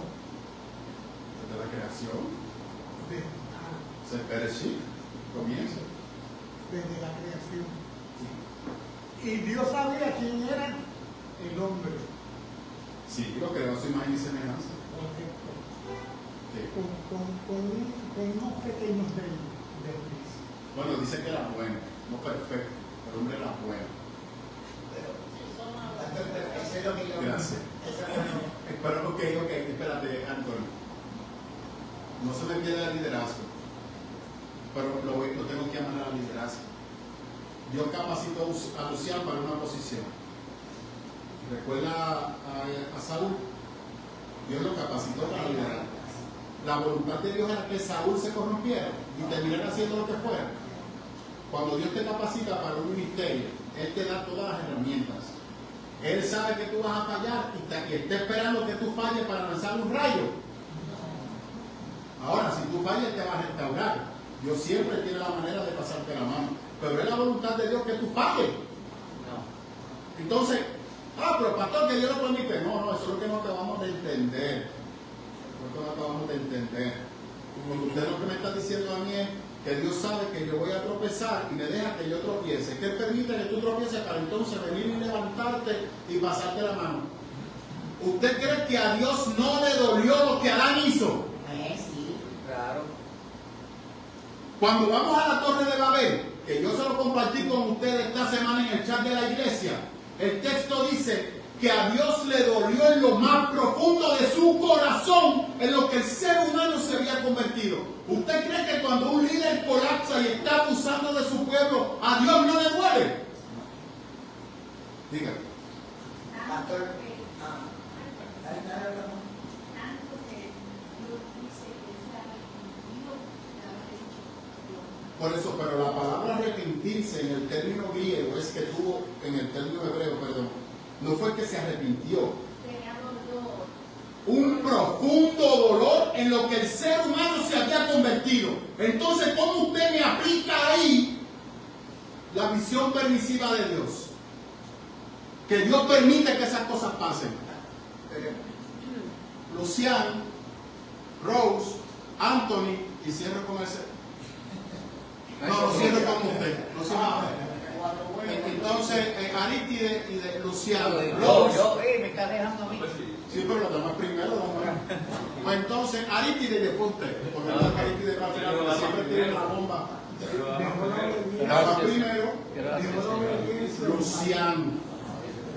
Desde la creación. Entonces, Bereshit comienza. desde la creación. Y Dios sabía quién era el hombre. Sí, lo creó a su imagen y semejanza. Correcto. Sí. Con unos pequeños deslices. Bueno, dice que era bueno, no perfecto, pero el hombre era bueno. Eso es lo que yo... Gracias. Eso es lo que... Pero, ok, espérate, Antonio. No se me pierda el liderazgo, pero lo tengo que llamar al liderazgo. Dios capacitó a Luciano para una posición. Recuerda a Saúl, Dios lo capacitó para liderar. La voluntad de Dios era que Saúl se corrompiera y terminara haciendo lo que fuera. Cuando Dios te capacita para un ministerio, Él te da todas las herramientas. Él sabe que tú vas a fallar y está esperando que tú falles para lanzar un rayo. Ahora, si tú fallas, te va a restaurar. Dios siempre tiene la manera de pasarte la mano. Pero es la voluntad de Dios que tú falles. Entonces, pero pastor, que Dios lo permite. No, eso es lo que no acabamos de entender. Eso no acabamos de entender. Como usted lo que me está diciendo a mí es que Dios sabe que yo voy a tropezar y me deja que yo tropiece. Que Él permite que tú tropieces para entonces venir y levantarte y pasarte la mano. ¿Usted cree que a Dios no le dolió lo que Adán hizo? Sí. Claro. Cuando vamos a la Torre de Babel, que yo se lo compartí con ustedes esta semana en el chat de la iglesia, el texto dice que a Dios le dolió en lo más profundo de su corazón en lo que el ser humano se había convertido. ¿Usted cree que cuando un líder colapsa y está abusando de su pueblo, a Dios no le duele? Diga. Pastor, Por eso, pero la palabra arrepentirse en el término griego es que tuvo, en el término hebreo, perdón, no fue que se arrepintió. Un profundo dolor en lo que el ser humano se había convertido. Entonces, ¿cómo usted me aplica ahí la visión permisiva de Dios? Que Dios permite que esas cosas pasen. Luciano, Rose, Anthony, y cierro con ese. No, lo cierro con usted. Lo cierro. Entonces, Arítide y de Luciano. Me está dejando a mí. Sí, pero los demás primero. Pues entonces, Arítide y después usted. Porque no Arítide para final, porque siempre tiene una bomba. Dama primero, Luciano,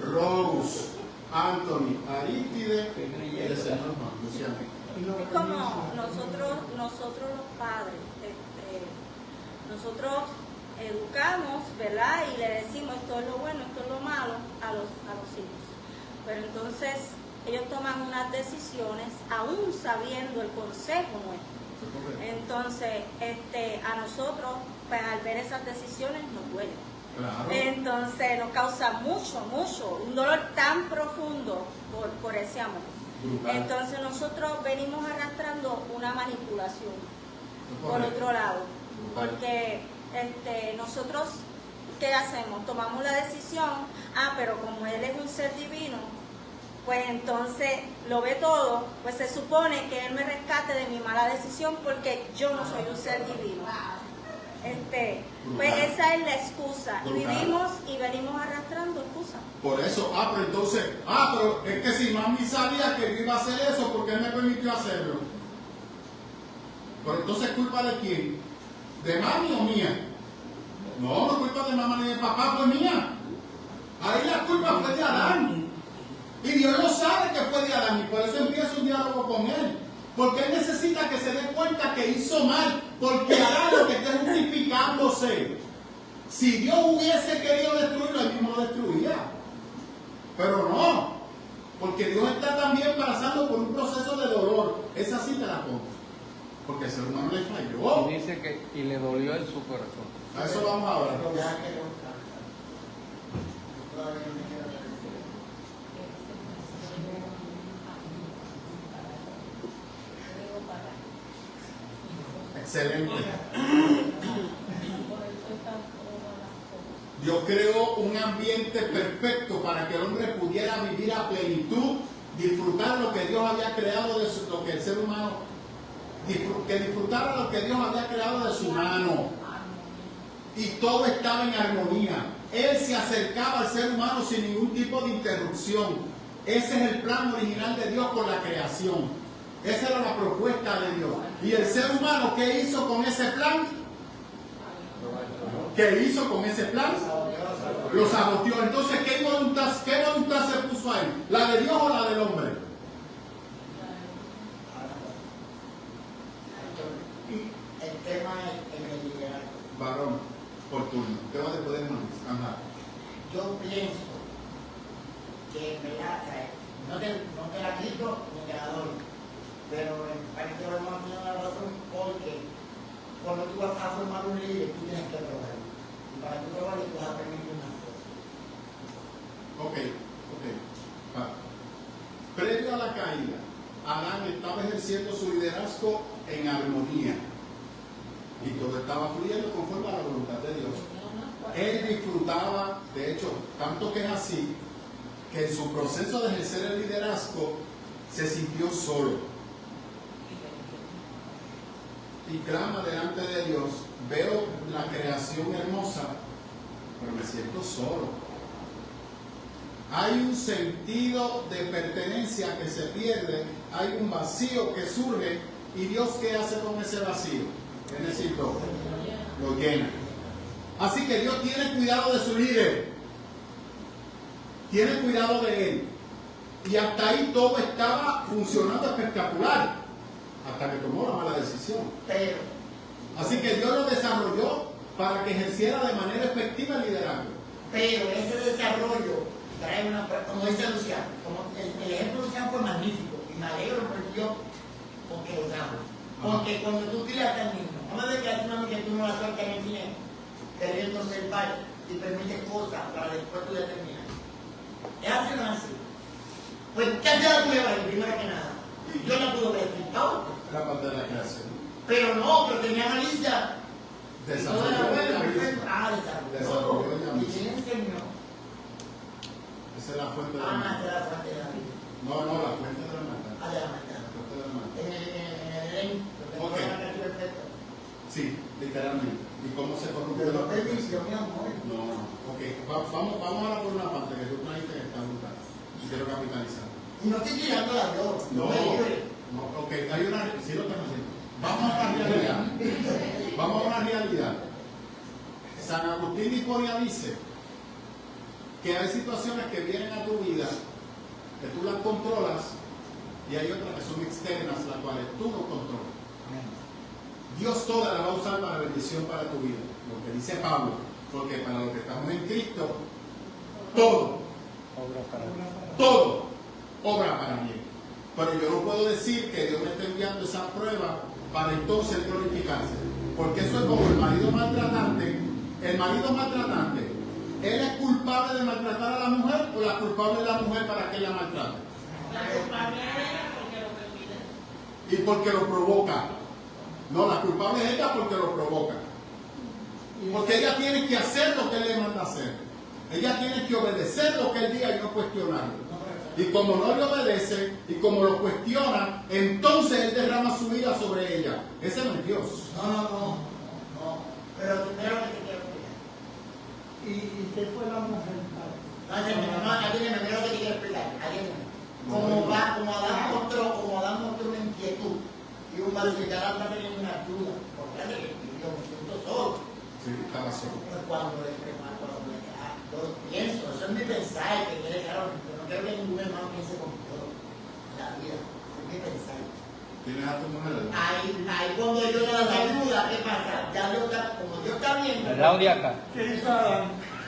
Rose, Anthony, Arítide y el señor Juan. Luciano. Es como nosotros los padres, nosotros educamos, ¿verdad? Y le decimos esto es lo bueno, esto es lo malo a los hijos. Pero entonces ellos toman unas decisiones aún sabiendo el consejo nuestro. Entonces, a nosotros, pues, al ver esas decisiones nos duele. Claro. Entonces nos causa mucho, un dolor tan profundo por ese amor. Brutal. Entonces nosotros venimos arrastrando una manipulación por otro lado, porque nosotros, ¿qué hacemos? Tomamos la decisión, pero como Él es un ser divino, pues entonces lo ve todo, pues se supone que Él me rescate de mi mala decisión porque yo no soy un ser divino. Pues esa es la excusa. Y vivimos y venimos arrastrando excusas. Por eso, pero entonces, pero es que si mami sabía que yo iba a hacer eso, ¿por qué me permitió hacerlo? Pero entonces, ¿culpa de quién? ¿De mami o mía? No, no es culpa de mamá ni de papá, fue mía. Ahí la culpa fue de Adán. Y Dios lo sabe que fue de Adán, y por eso empieza un diálogo con él. Porque él necesita que se dé cuenta que hizo mal, porque Adán lo que está justificándose. Si Dios hubiese querido destruirlo, él mismo lo destruía. Pero no, porque Dios está también pasando por un proceso de dolor. Esa sí te la pongo. Porque el ser humano le falló. Y dice que y le dolió en su corazón. A eso vamos ahora. ya que no cansa. Todavía no me queda la Excelente. Dios creó un ambiente perfecto para que el hombre pudiera vivir a plenitud, disfrutar lo que Dios había creado, de lo que el ser humano que disfrutara lo que Dios había creado de su mano. Y todo estaba en armonía. Él se acercaba al ser humano sin ningún tipo de interrupción. Ese es el plan original de Dios con la creación. Esa era la propuesta de Dios. Y el ser humano, ¿qué hizo con ese plan? ¿Qué hizo con ese plan? Lo saboteó. Entonces, ¿qué voluntad se puso ahí? ¿La de Dios o la del hombre? El tema es en el liderazgo. Varón, por turno. Tema de poder más. Ajá. Yo pienso que en verdad, no te la quito ni te la doy, pero en parte vamos a tener la razón porque cuando tú vas a formar un líder, tú tienes que probar. Y para tú probar, tú vas a permitir unas cosas. Ok. Previo a la caída, Adán estaba ejerciendo su liderazgo en armonía. Y todo estaba fluyendo conforme a la voluntad de Dios. Él disfrutaba, de hecho, tanto que es así, que en su proceso de ejercer el liderazgo se sintió solo. Y clama delante de Dios, veo la creación hermosa, pero me siento solo. Hay un sentido de pertenencia que se pierde, hay un vacío que surge, y Dios, ¿qué hace con ese vacío? ¿Qué necesito? Lo llena. Así que Dios tiene cuidado de su líder, tiene cuidado de él, y hasta ahí todo estaba funcionando espectacular, hasta que tomó la mala decisión. Así que Dios lo desarrolló para que ejerciera de manera efectiva el liderazgo. Pero ese desarrollo trae una, como dice Luciano, como el ejemplo de Luciano fue magnífico, y me alegro por Dios porque lo amo. Porque cuando tú tiras al niño, no me digas que tú no la sueltas en el cine, queriendo ser padre y permites cosas para después tú determinar. Es así o no es así. Pues, ¿qué hace la prueba ahí? Primero que nada, yo no pude ver explicado. La parte de la creación. Pero no, pero tenía malicia. Desarrolló Desarrolló. ella ¿Y misma. quién enseñó? Esa es la fuente de la Esa maldad. es la fuente de la vida. No, la fuente de la maldad. De la maldad. La fuente de la maldad. En el Edén, lo Ok. que la creación perfecta. Sí, literalmente. ¿Y cómo se corrompió Pero la no permitió, mi amor. No, ok. Vamos ahora por una parte que tú trajiste que está brutal. Y quiero capitalizar. Y no estoy tirando la Dios, no me libre. No, ok, hay una. Sí lo están haciendo. Vamos a una realidad. Vamos a una realidad. San Agustín de Hipona dice que hay situaciones que vienen a tu vida, que tú las controlas, y hay otras que son externas, las cuales tú no controlas. Dios toda la va a usar para bendición para tu vida. Lo que dice Pablo, porque para los que estamos en Cristo, todo obra para mí. Pero yo no puedo decir que Dios me esté enviando esa prueba para entonces glorificarse. Porque eso es como el marido maltratante. El marido maltratante, ¿él es culpable de maltratar a la mujer o la culpable es la mujer para que ella maltrate? La culpable es ella porque lo permite. Y porque lo provoca. No, la culpable es ella porque lo provoca. Porque ella tiene que hacer lo que él le manda hacer. Ella tiene que obedecer lo que él diga y no cuestionarlo. Y como no le obedece y como lo cuestiona, entonces él derrama su ira sobre ella. Ese no es Dios. No. Pero primero que te quiero explicar. ¿Y qué fue la mujer? Atiéndeme, primero que te quiero explicar. Atiéndeme. Como Adán mostró una inquietud y un vacío, ya Adán tenía una ayuda. Porque yo me siento solo. Sí, estaba solo. Pues cuando le yo pienso, eso es mi pensar, que quede claro, yo no quiero que ningún hermano piense como yo en la vida, es mi pensar. ¿Tienes a tu mujer? Ahí cuando yo le doy ayuda, ¿qué pasa? Ya Dios está, como Dios está viendo. El lado de acá.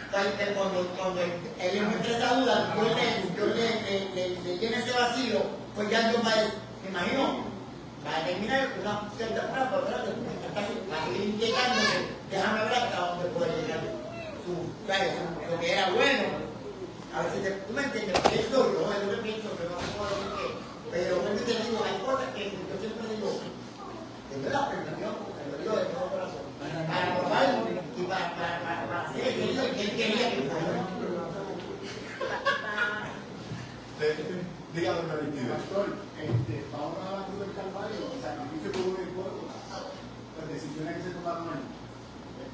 Cuando él le muestra esa duda, yo le llena ese vacío, pues ya Dios va a, me imagino, va a terminar una cierta prueba, pero va a seguir llegándose, déjame ver hasta dónde puede llegar. Lo que era bueno, a veces tú me entiendes, pienso yo, es lo que pienso, pero no puedo decir que, pero bueno, te digo, hay cosas que yo siempre digo, de verdad, permitió, porque lo digo de todo corazón, para probarlo y para hacer el querido que él quería que fuera. Dígame, Valentina. Pastor, Pablo a la cruz del Calvario, el sacrificio que hubo en el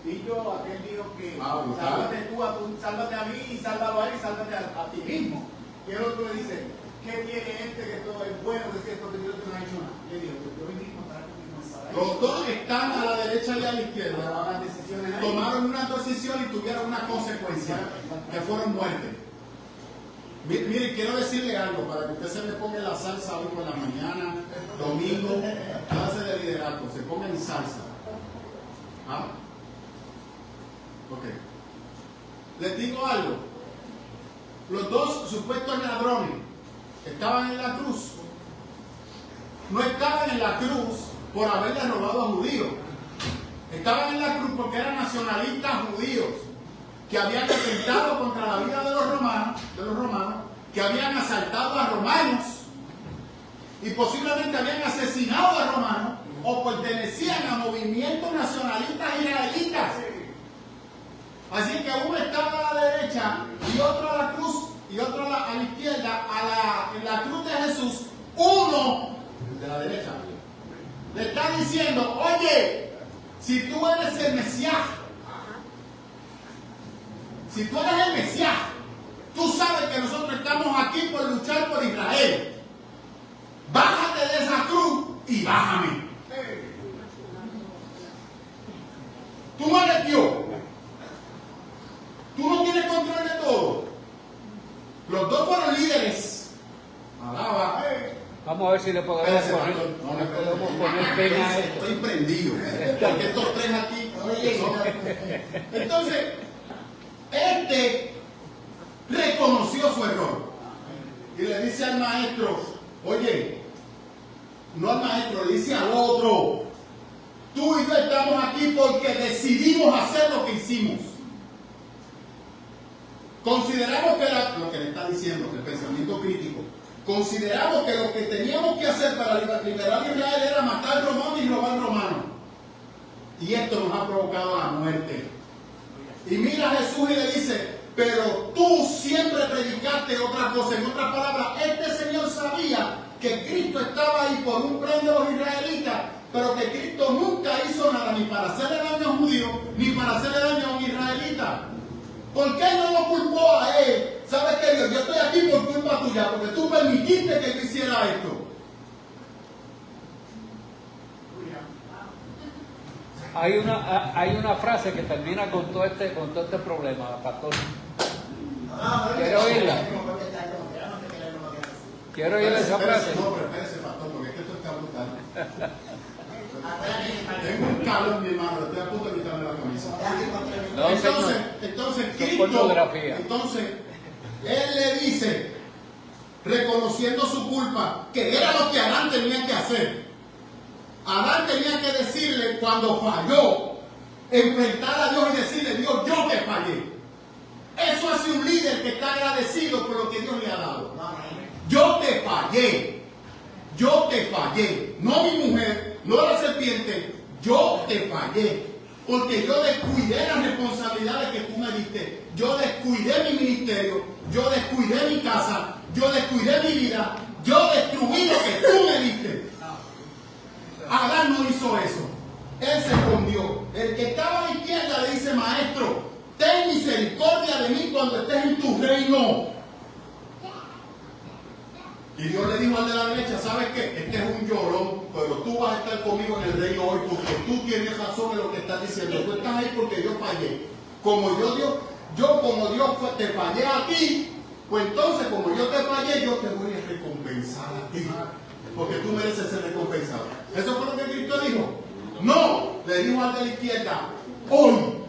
Dicho aquel dijo que Brutal. sálvate a mí y sálvalo a él y sálvate a ti mismo. Y el otro le dice, ¿qué tiene que todo es bueno de cierto que Dios no ha hecho nada? Le digo, yo vine a encontrar que Los dos están a la derecha y a la izquierda. las decisiones ahí. Tomaron una decisión y tuvieron una consecuencia, que fueron muertes. Mire, quiero decirle algo para que usted se me ponga en la salsa hoy por la mañana, domingo, clase de liderazgo, se ponga en salsa. ¿Ah? Ok. Les digo algo. Los dos supuestos ladrones estaban en la cruz. No estaban en la cruz por haberle robado a judíos. Estaban en la cruz porque eran nacionalistas judíos que habían atentado contra la vida de los romanos, que habían asaltado a romanos y posiblemente habían asesinado a romanos o pertenecían a movimientos nacionalistas israelitas. Así que uno estaba a la derecha y otro a la cruz y otro a la izquierda, en la cruz de Jesús. Uno de la derecha le está diciendo, oye, si tú eres el Mesías, si tú eres el Mesías, tú sabes que nosotros estamos aquí por luchar por Israel. Bájate de esa cruz y bájame. Tú no eres Dios. Tú no tienes control de todo. Los dos fueron líderes. Alaba. Vamos a ver si le podemos poner pena a esto. Estoy prendido. Porque estos tres aquí son. Entonces, este reconoció su error. Y le dice al maestro, oye, no al maestro, le dice al otro, tú y yo estamos aquí porque decidimos hacer lo que hicimos. Consideramos que lo que le está diciendo, el pensamiento crítico, consideramos que lo que teníamos que hacer para liberar a Israel era matar romanos y robar romanos. Y esto nos ha provocado la muerte. Y mira a Jesús y le dice, pero tú siempre predicaste otra cosa. En otras palabras, este señor sabía que Cristo estaba ahí por un plan de los israelitas, pero que Cristo nunca hizo nada ni para hacerle daño a un judío, ni para hacerle daño a un israelita. ¿Por qué no lo culpó a él? ¿Sabes qué, Dios? Yo estoy aquí por culpa tuya, porque tú permitiste que yo hiciera esto. Hay una frase que termina con todo este problema, pastor. ¿Quiero oírla? ¿Quiero oír esa frase? No, pero espérese, pastor, porque es que esto está brutal. Tengo un calor en mi mano, estoy a punto de quitarme la camisa. No, entonces es Cristo, pornografía. entonces, Él le dice, reconociendo su culpa, que era lo que Adán tenía que hacer. Adán tenía que decirle cuando falló, enfrentar a Dios y decirle, Dios, yo te fallé. Eso hace un líder que está agradecido por lo que Dios le ha dado. Yo te fallé. Yo te fallé. No mi mujer, no la serpiente. Yo te fallé. Porque yo descuidé las responsabilidades que tú me diste. Yo descuidé mi ministerio. Yo descuidé mi casa. Yo descuidé mi vida. Yo destruí lo que tú me diste. Adán no hizo eso. Él se escondió. El que estaba a la izquierda le dice, maestro, ten misericordia de mí cuando estés en tu reino. Y Dios le dijo al de la derecha, ¿sabes qué? Este es un llorón, pero tú vas a estar conmigo en el reino hoy porque tú tienes razón en lo que estás diciendo. Tú estás ahí porque yo fallé. Como como Dios te fallé a ti, pues entonces como yo te fallé, yo te voy a recompensar a ti. Porque tú mereces ser recompensado. ¿Eso fue lo que Cristo dijo? No, le dijo al de la izquierda, hoy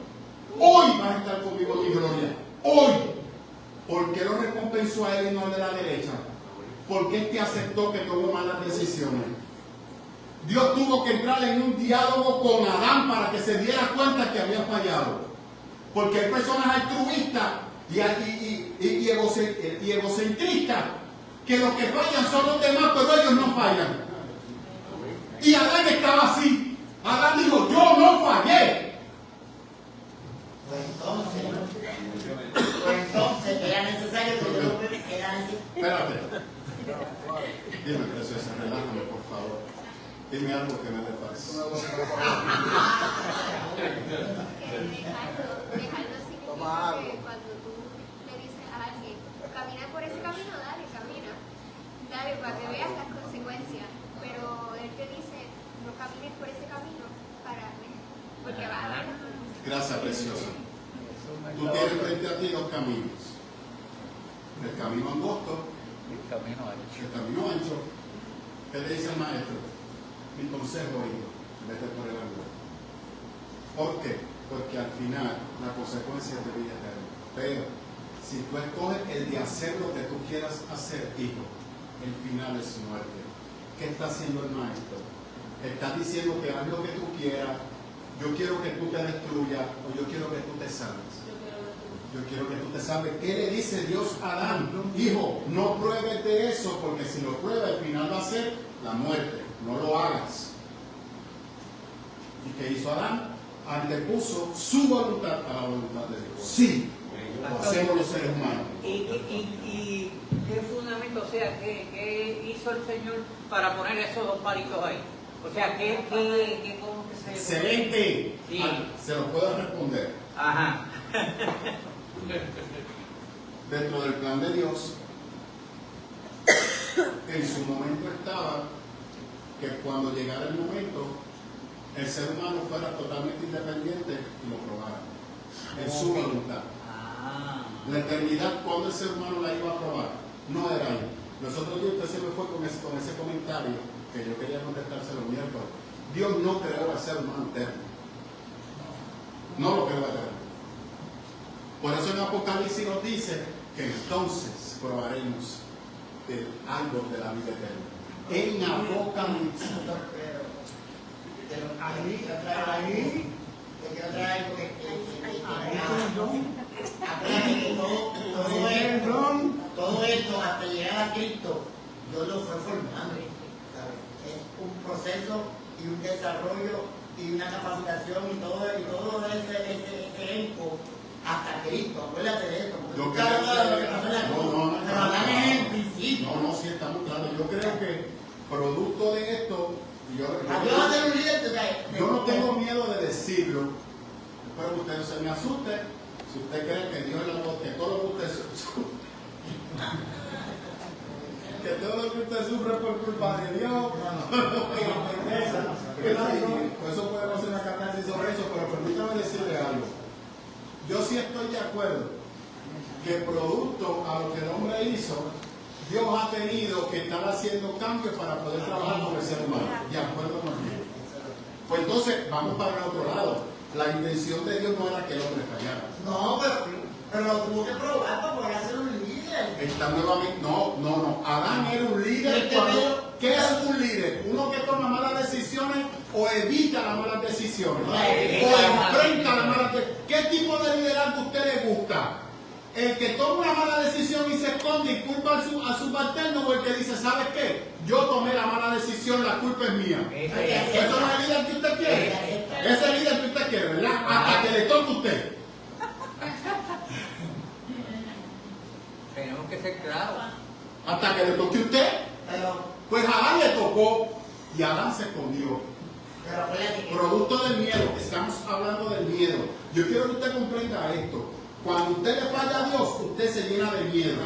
vas a estar conmigo en mi gloria. Hoy. ¿Por qué lo recompensó a él y no al de la derecha? Porque este aceptó que tomó malas decisiones. Dios tuvo que entrar en un diálogo con Adán para que se diera cuenta que había fallado. Porque hay personas altruistas y egocentristas que los que fallan son los demás, pero ellos no fallan. Y Adán estaba así. Adán dijo, yo no fallé. Pues entonces era necesario que yo lo Espérate. Dime, preciosa, relájame, por favor. Dime algo que me dé paz. Dejarlo significa que cuando tú le dices a alguien, camina por ese camino, dale para que veas las consecuencias. Pero él te dice, no camines por ese camino porque vas a ver las consecuencias. Gracias, preciosa. Tú tienes frente a ti dos caminos. El camino angosto, El camino ancho. el camino ancho. ¿Qué le dice el maestro? Mi consejo, hijo, vete por el angosto. ¿Por qué? Porque al final la consecuencia es de vida eterna. Pero si tú escoges el de hacer lo que tú quieras hacer, hijo, el final es muerte. ¿Qué está haciendo el maestro? Está diciendo que haz lo que tú quieras. Yo quiero que tú te destruyas o yo quiero que tú te salves. Yo quiero que tú te salves. ¿Qué le dice Dios a Adán? Hijo, no pruebes de eso, porque si lo pruebas, el final va a ser la muerte. No lo hagas. ¿Y qué hizo Adán? Antepuso su voluntad a la voluntad de Dios. Sí, lo hacemos los seres humanos. ¿Y qué fundamento, o sea, qué hizo el Señor para poner esos dos palitos ahí? O sea, ¿cómo que se...? Excelente. Sí. Se lo puedo responder. Ajá. Dentro del plan de Dios, en su momento estaba que cuando llegara el momento, el ser humano fuera totalmente independiente y lo probara. En su voluntad. La eternidad, cuando el ser humano la iba a probar, no era ahí. Los otros días usted se me fue con ese comentario que yo quería contestárselo miércoles. Dios no creó al ser humano eterno. No lo creó eterno. Por eso en Apocalipsis nos dice que entonces probaremos el árbol de la vida eterna. En Apocalipsis. Pero ahí yo quiero traer algo que acuérdate que todo esto hasta llegar a Cristo Dios lo fue formando, ¿sabes? Es un proceso y un desarrollo y una capacitación y todo ese elenco hasta Cristo, acuérdate de eso, porque Yo tú creo sabes todo lo que que- pasó en la cruz, no, pero hablan en el principio. No, sí, estamos claros. Yo creo que producto de esto, Dios va a ser un líder yo no tengo miedo de decirlo, espero que usted no se me asuste. Si usted cree que Dios es la voz, que todo lo que usted sufre, que todo lo que usted sufre por culpa de Dios, por eso podemos hacer una catarsis sobre eso, pero permítame decirle algo. Yo sí estoy de acuerdo que producto a lo que el hombre hizo, Dios ha tenido que estar haciendo cambios para poder trabajar con el ser humano. De acuerdo conmigo. Pues entonces, vamos para el otro lado. La intención de Dios no era que el hombre fallara. No, pero lo tuvo que probar para poder ser un líder. Está nuevamente, no. Adán era un líder cuando. ¿Qué es un líder? Uno que toma malas decisiones o evita las malas decisiones. O enfrenta las malas decisiones. ¿Qué tipo de liderazgo a usted le gusta? El que toma una mala decisión y se esconde y culpa a su subalterno, o el que dice, ¿sabes qué? Yo tomé la mala decisión, la culpa es mía. ¿Eso no es el líder que usted quiere? Ese es el líder que usted quiere, ¿verdad? Hasta que le toque a usted. Tenemos que ser claros. Hasta que le toque a usted. Pues a Adán le tocó y Adán se escondió. Producto del miedo. Estamos hablando del miedo. Yo quiero que usted comprenda esto. Cuando usted le falla a Dios, usted se llena de miedo.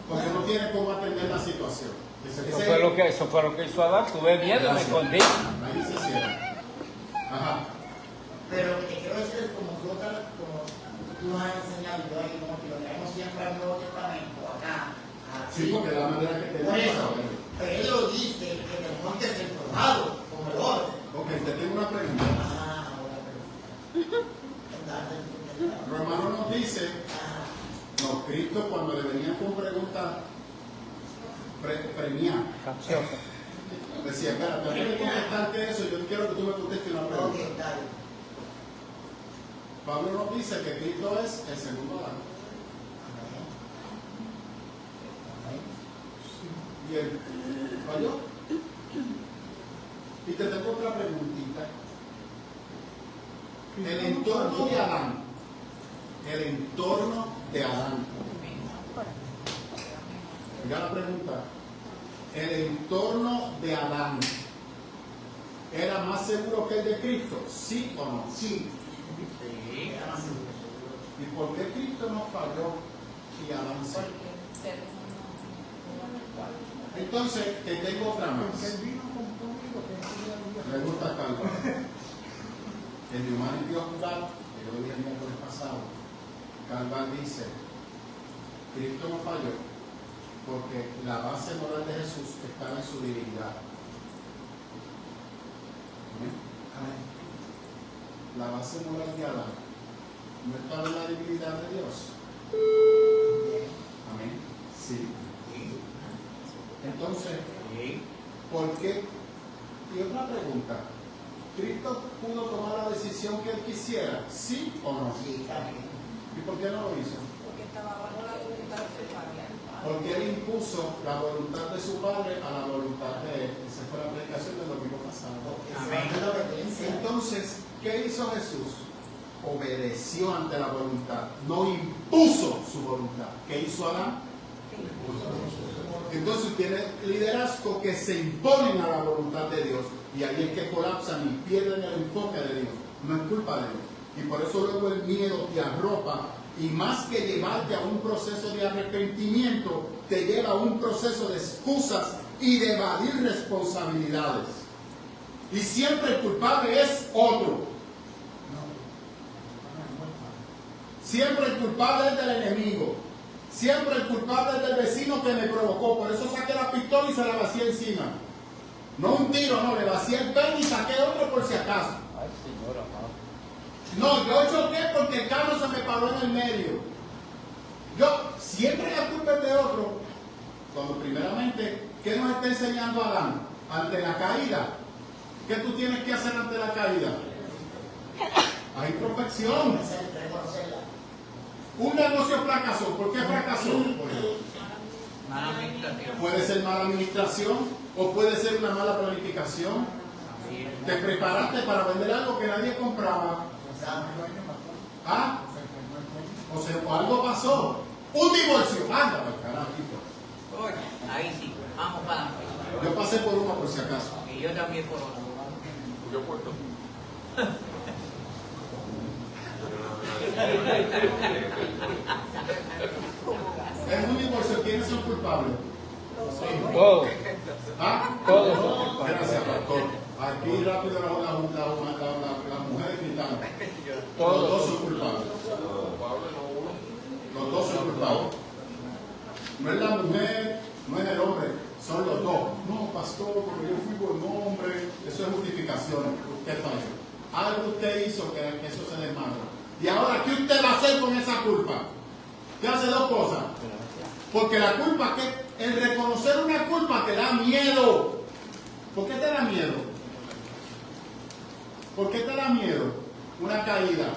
Porque no tiene cómo atender la situación. Eso fue lo que hizo Adán. Tuve miedo y me escondí. Ahí se cierra. Ajá. Pero lo que te quiero decir es como tú nos has enseñado, yo ahí como que lo traemos siempre al Nuevo Testamento, acá. Sí, porque la manera que Por tenemos. eso, pero él lo dice que tenemos que ser probados como el oro. Ok, te tengo una pregunta. Romano nos dice, no, Cristo cuando le venían con preguntas premiadas, decía, espera, antes de contestarte eso, yo quiero que tú me contestes una pregunta. Pablo nos dice que Cristo es el segundo Adán. Y él falló. Y te tengo otra preguntita. El entorno de Adán. El entorno de Adán. Oiga la pregunta. El entorno de Adán. era más seguro que el de Cristo? ¿Sí o no? Sí. Sí. Era más seguro. ¿Y por qué Cristo no falló y Adán sí? Porque el ser humano no. Entonces, te tengo otra Porque más. él vino con conmigo que Me gusta Calván. En Humanity of God, que yo lo dije el miércoles pasado, Calván dice, Cristo no falló porque la base moral de Jesús estaba en su divinidad. ¿Amén? Amén. La base moral de Adán no estaba en la divinidad de Dios. Amén. Sí. Entonces, ¿por qué? Y otra pregunta. ¿Cristo pudo tomar la decisión que él quisiera? ¿Sí o no? Sí, también. ¿Y por qué no lo hizo? Porque estaba bajo la voluntad de su padre. Porque él impuso la voluntad de su padre a la voluntad de él. Esa fue la aplicación del domingo pasado. Amén. Entonces, ¿qué hizo Jesús? Obedeció ante la voluntad, no impuso su voluntad. ¿Qué hizo Adán? Entonces tiene liderazgo que se imponen a la voluntad de Dios y ahí es que colapsan y pierden el enfoque de Dios. No es culpa de Dios. Y por eso luego el miedo te arropa y más que llevarte a un proceso de arrepentimiento, te lleva a un proceso de excusas y de evadir responsabilidades. Y siempre el culpable es otro. Siempre el culpable es del enemigo. Siempre el culpable es del vecino que me provocó. Por eso saqué la pistola y se la vacié encima. No un tiro, no, le vacié el peine y saqué otro por si acaso. Ay, señora, amado. No, yo choqué porque el carro se me paró en el medio. Yo, siempre la culpa es de otro. Cuando primeramente, ¿qué nos está enseñando Adán? Ante la caída. ¿Qué tú tienes que hacer ante la caída? Hay introspección. Un negocio fracasó. ¿Por qué fracasó? Mala administración. Puede ser mala administración o puede ser una mala planificación. Así es. Te preparaste para vender algo que nadie compraba. ¿Ah? O sea, o algo pasó. Un divorcio. Anda, carajito. Oye, ahí sí. Vamos para adelante. Yo pasé por uno por si acaso. Y yo también por otro. Yo puesto. En un divorcio, ¿quiénes son culpables? Todos. ¿Ah? Todos. Gracias, pastor. Aquí rápido las mujeres gritando. Los Todos. dos son culpables. Los dos son culpables. No es la mujer, no es el hombre, son los dos. No, pastor, porque yo fui buen hombre. Eso es justificación. Usted falló. Algo usted hizo que eso se desmadra. Y ahora, ¿qué usted va a hacer con esa culpa? Usted hace dos cosas. Porque la culpa, el reconocer una culpa te da miedo. ¿Por qué te da miedo? ¿Por qué te da miedo? Una caída.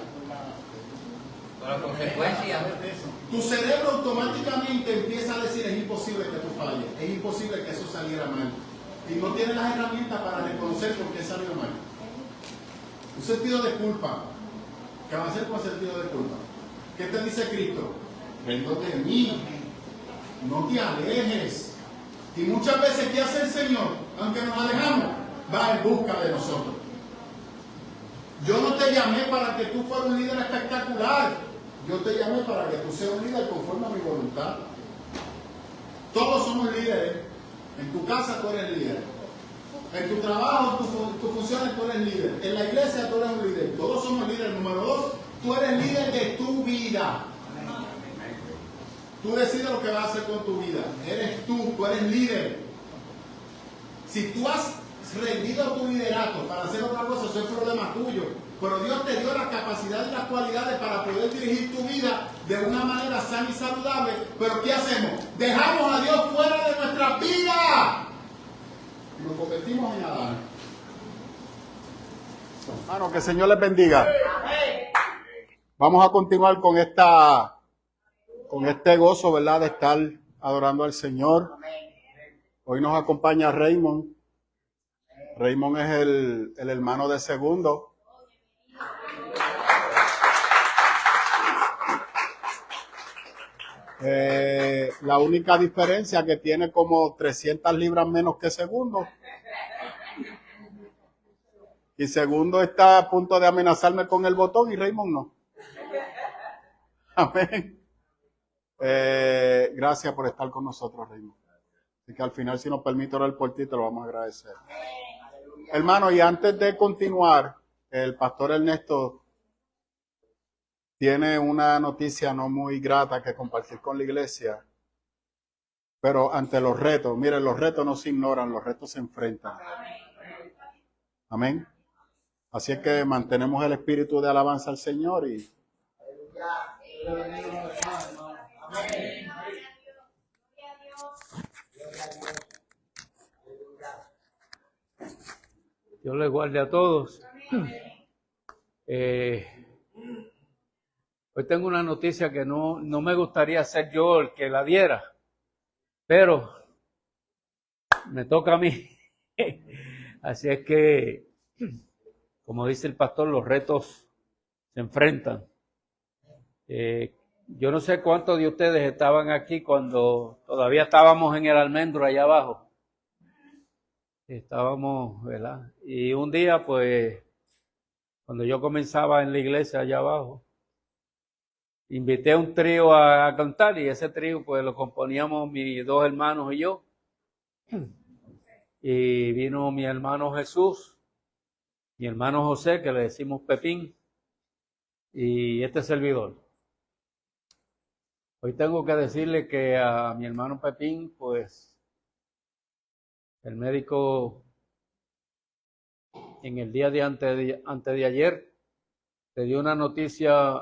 Por la consecuencia. Tu cerebro automáticamente empieza a decir, es imposible que tú falles, es imposible que eso saliera mal. Y no tiene las herramientas para reconocer por qué salió mal. Un sentido de culpa. ¿Qué va a hacer con sentido de culpa? ¿Qué te dice Cristo? Vengo de mí. No te alejes. Y muchas veces, ¿qué hace el Señor? Aunque nos alejamos, va en busca de nosotros. Yo no te llamé para que tú fueras un líder espectacular. Yo te llamé para que tú seas un líder conforme a mi voluntad. Todos somos líderes. En tu casa tú eres líder. En tu trabajo, tus funciones tú eres líder. En la iglesia tú eres un líder. Todos somos líderes. Número 2, tú eres líder de tu vida. Tú decides lo que vas a hacer con tu vida. Eres tú eres líder. Si tú has rendido tu liderato para hacer otra cosa, eso es problema tuyo. Pero Dios te dio la capacidad y las cualidades para poder dirigir tu vida de una manera sana y saludable. Pero ¿qué hacemos? Dejamos a Dios fuera de nuestra vida. Y nos convertimos en Adán. Hermano, que el Señor les bendiga. Vamos a continuar con este gozo, ¿verdad? De estar adorando al Señor. Hoy nos acompaña Raymond. Raymond es el hermano de segundo. La única diferencia que tiene como 300 libras menos que segundo. Y segundo está a punto de amenazarme con el botón y Raymond no. Amén. Gracias por estar con nosotros, Raymond. Así que al final, si nos permite orar por ti, te lo vamos a agradecer. Hermano, y antes de continuar, el pastor Ernesto tiene una noticia no muy grata que compartir con la iglesia. Pero ante los retos, miren, los retos no se ignoran, los retos se enfrentan. Amén. Así es que mantenemos el espíritu de alabanza al Señor y... Dios les guarde a todos. Hoy tengo una noticia que no me gustaría ser yo el que la diera, pero me toca a mí. Así es que, como dice el pastor, los retos se enfrentan. Yo no sé cuántos de ustedes estaban aquí cuando todavía estábamos en el almendro allá abajo. Estábamos, ¿verdad? Y un día, pues, cuando yo comenzaba en la iglesia allá abajo, invité a un trío a cantar y ese trío, pues, lo componíamos mis dos hermanos y yo. Y vino mi hermano Jesús, mi hermano José, que le decimos Pepín, y este servidor. Hoy tengo que decirle que a mi hermano Pepín, pues, el médico en el día de antes de ayer le dio una noticia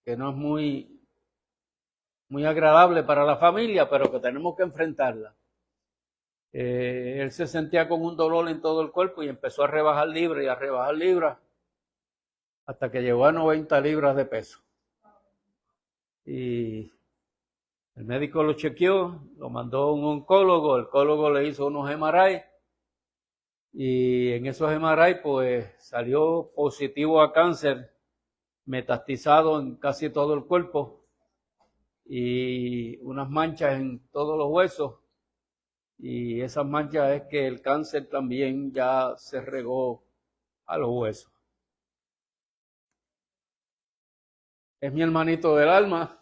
que no es muy agradable para la familia, pero que tenemos que enfrentarla. Él se sentía con un dolor en todo el cuerpo y empezó a rebajar libras y a rebajar libras hasta que llegó a 90 libras de peso. Y el médico lo chequeó, lo mandó a un oncólogo, el oncólogo le hizo unos MRI y en esos MRI pues salió positivo a cáncer metastizado en casi todo el cuerpo y unas manchas en todos los huesos y esas manchas es que el cáncer también ya se regó a los huesos. Es mi hermanito del alma.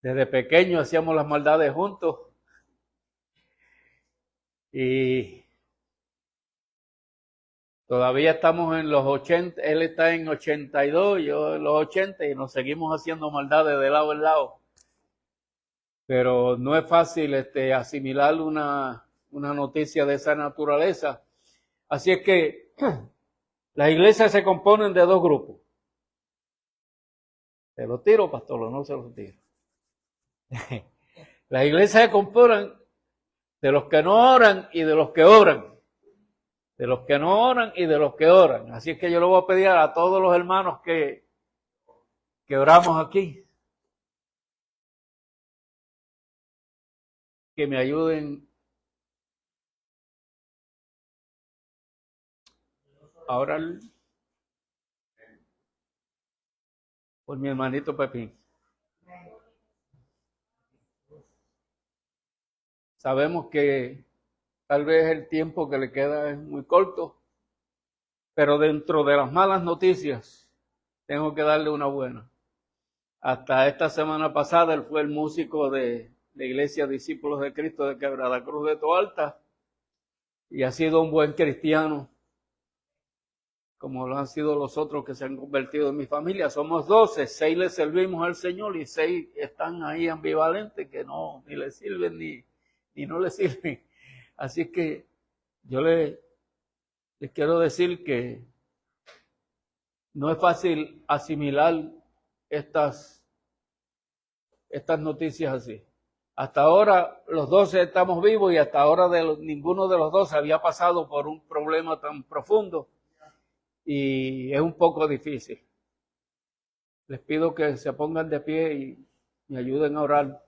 Desde pequeño hacíamos las maldades juntos y todavía estamos en los 80, él está en 82, yo en los 80 y nos seguimos haciendo maldades de lado en lado. Pero no es fácil asimilar una noticia de esa naturaleza. Así es que las iglesias se componen de dos grupos. ¿Se lo tiro, pastor, o no se lo tiro? Las iglesias se componen de los que no oran y de los que oran. De los que no oran y de los que oran. Así es que yo le voy a pedir a todos los hermanos que oramos aquí que me ayuden a orar por mi hermanito Pepín. Sabemos que tal vez el tiempo que le queda es muy corto, pero dentro de las malas noticias tengo que darle una buena. Hasta esta semana pasada él fue el músico de la Iglesia Discípulos de Cristo de Quebrada Cruz de Toalta y ha sido un buen cristiano, como lo han sido los otros que se han convertido en mi familia. Somos 12, 6 le servimos al Señor y 6 están ahí ambivalentes que no, ni le sirven ni no le sirven. Así que yo les quiero decir que no es fácil asimilar estas noticias así. Hasta ahora los 12 estamos vivos y hasta ahora ninguno de los 12 había pasado por un problema tan profundo y es un poco difícil. Les pido que se pongan de pie y me ayuden a orar.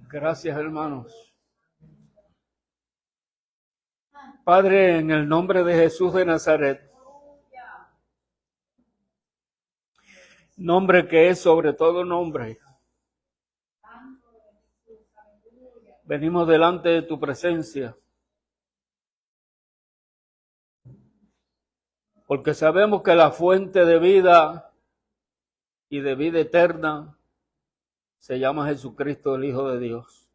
Gracias, hermanos. Padre, en el nombre de Jesús de Nazaret, nombre que es sobre todo nombre, venimos delante de tu presencia, porque sabemos que la fuente de vida y de vida eterna se llama Jesucristo, el Hijo de Dios.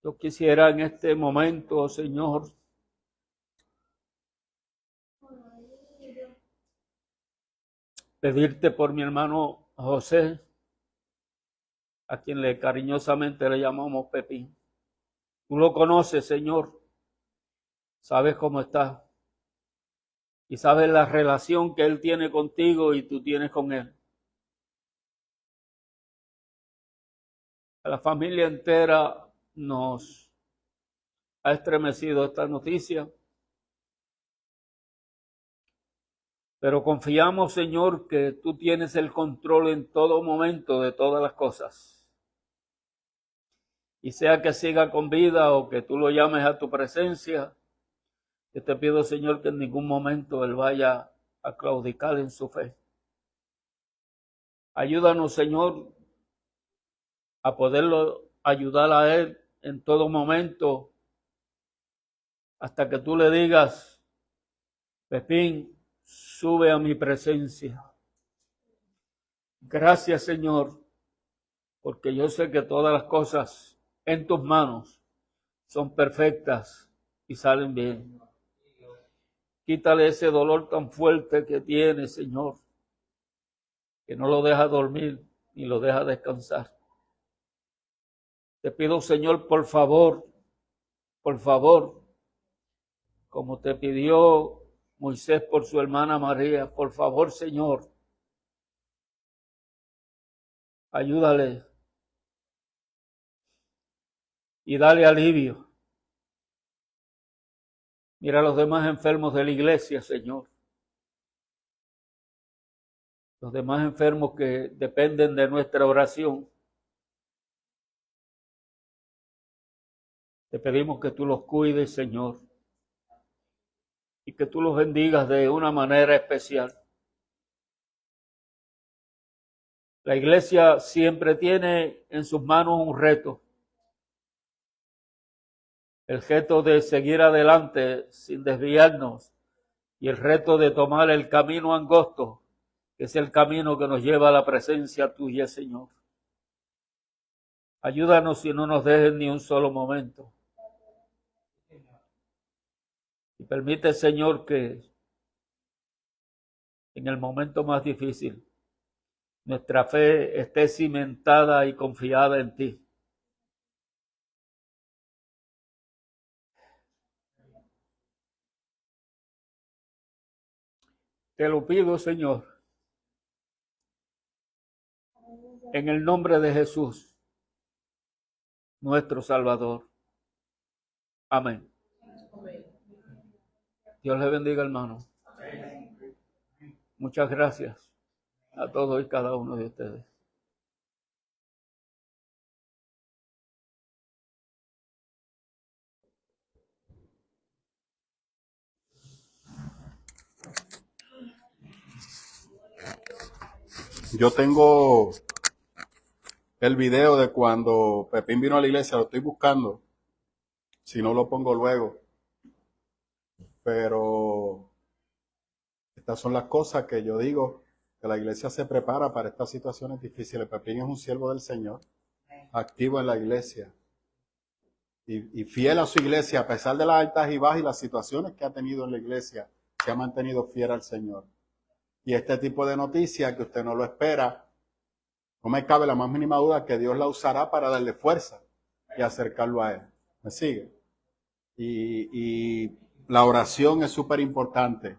Yo quisiera en este momento, Señor, pedirte por mi hermano José, a quien cariñosamente le llamamos Pepín. Tú lo conoces, Señor, sabes cómo está y sabes la relación que él tiene contigo y tú tienes con él. A la familia entera nos ha estremecido esta noticia, pero confiamos, Señor, que tú tienes el control en todo momento de todas las cosas. Y sea que siga con vida o que tú lo llames a tu presencia, yo te pido, Señor, que en ningún momento él vaya a claudicar en su fe. Ayúdanos, Señor, a poderlo ayudar a él en todo momento, hasta que tú le digas, Pepín, sube a mi presencia. Gracias, Señor, porque yo sé que todas las cosas en tus manos son perfectas y salen bien. Quítale ese dolor tan fuerte que tiene, Señor, que no lo deja dormir ni lo deja descansar. Te pido, Señor, por favor, como te pidió Moisés por su hermana María, por favor, Señor, ayúdale y dale alivio. Mira a los demás enfermos de la iglesia, Señor. Los demás enfermos que dependen de nuestra oración. Te pedimos que tú los cuides, Señor, y que tú los bendigas de una manera especial. La iglesia siempre tiene en sus manos un reto. El reto de seguir adelante sin desviarnos y el reto de tomar el camino angosto, que es el camino que nos lleva a la presencia tuya, Señor. Ayúdanos y no nos dejes ni un solo momento. Y permite, Señor, que en el momento más difícil nuestra fe esté cimentada y confiada en ti. Te lo pido, Señor, en el nombre de Jesús, nuestro Salvador. Amén. Dios le bendiga, hermano. Muchas gracias a todos y cada uno de ustedes. Yo tengo el video de cuando Pepín vino a la iglesia, lo estoy buscando, si no lo pongo luego, pero estas son las cosas que yo digo, que la iglesia se prepara para estas situaciones difíciles. Pepín es un siervo del Señor, activo en la iglesia y fiel a su iglesia, a pesar de las altas y bajas y las situaciones que ha tenido en la iglesia, se ha mantenido fiel al Señor. Y este tipo de noticias que usted no lo espera, no me cabe la más mínima duda que Dios la usará para darle fuerza y acercarlo a Él. ¿Me sigue? Y la oración es súper importante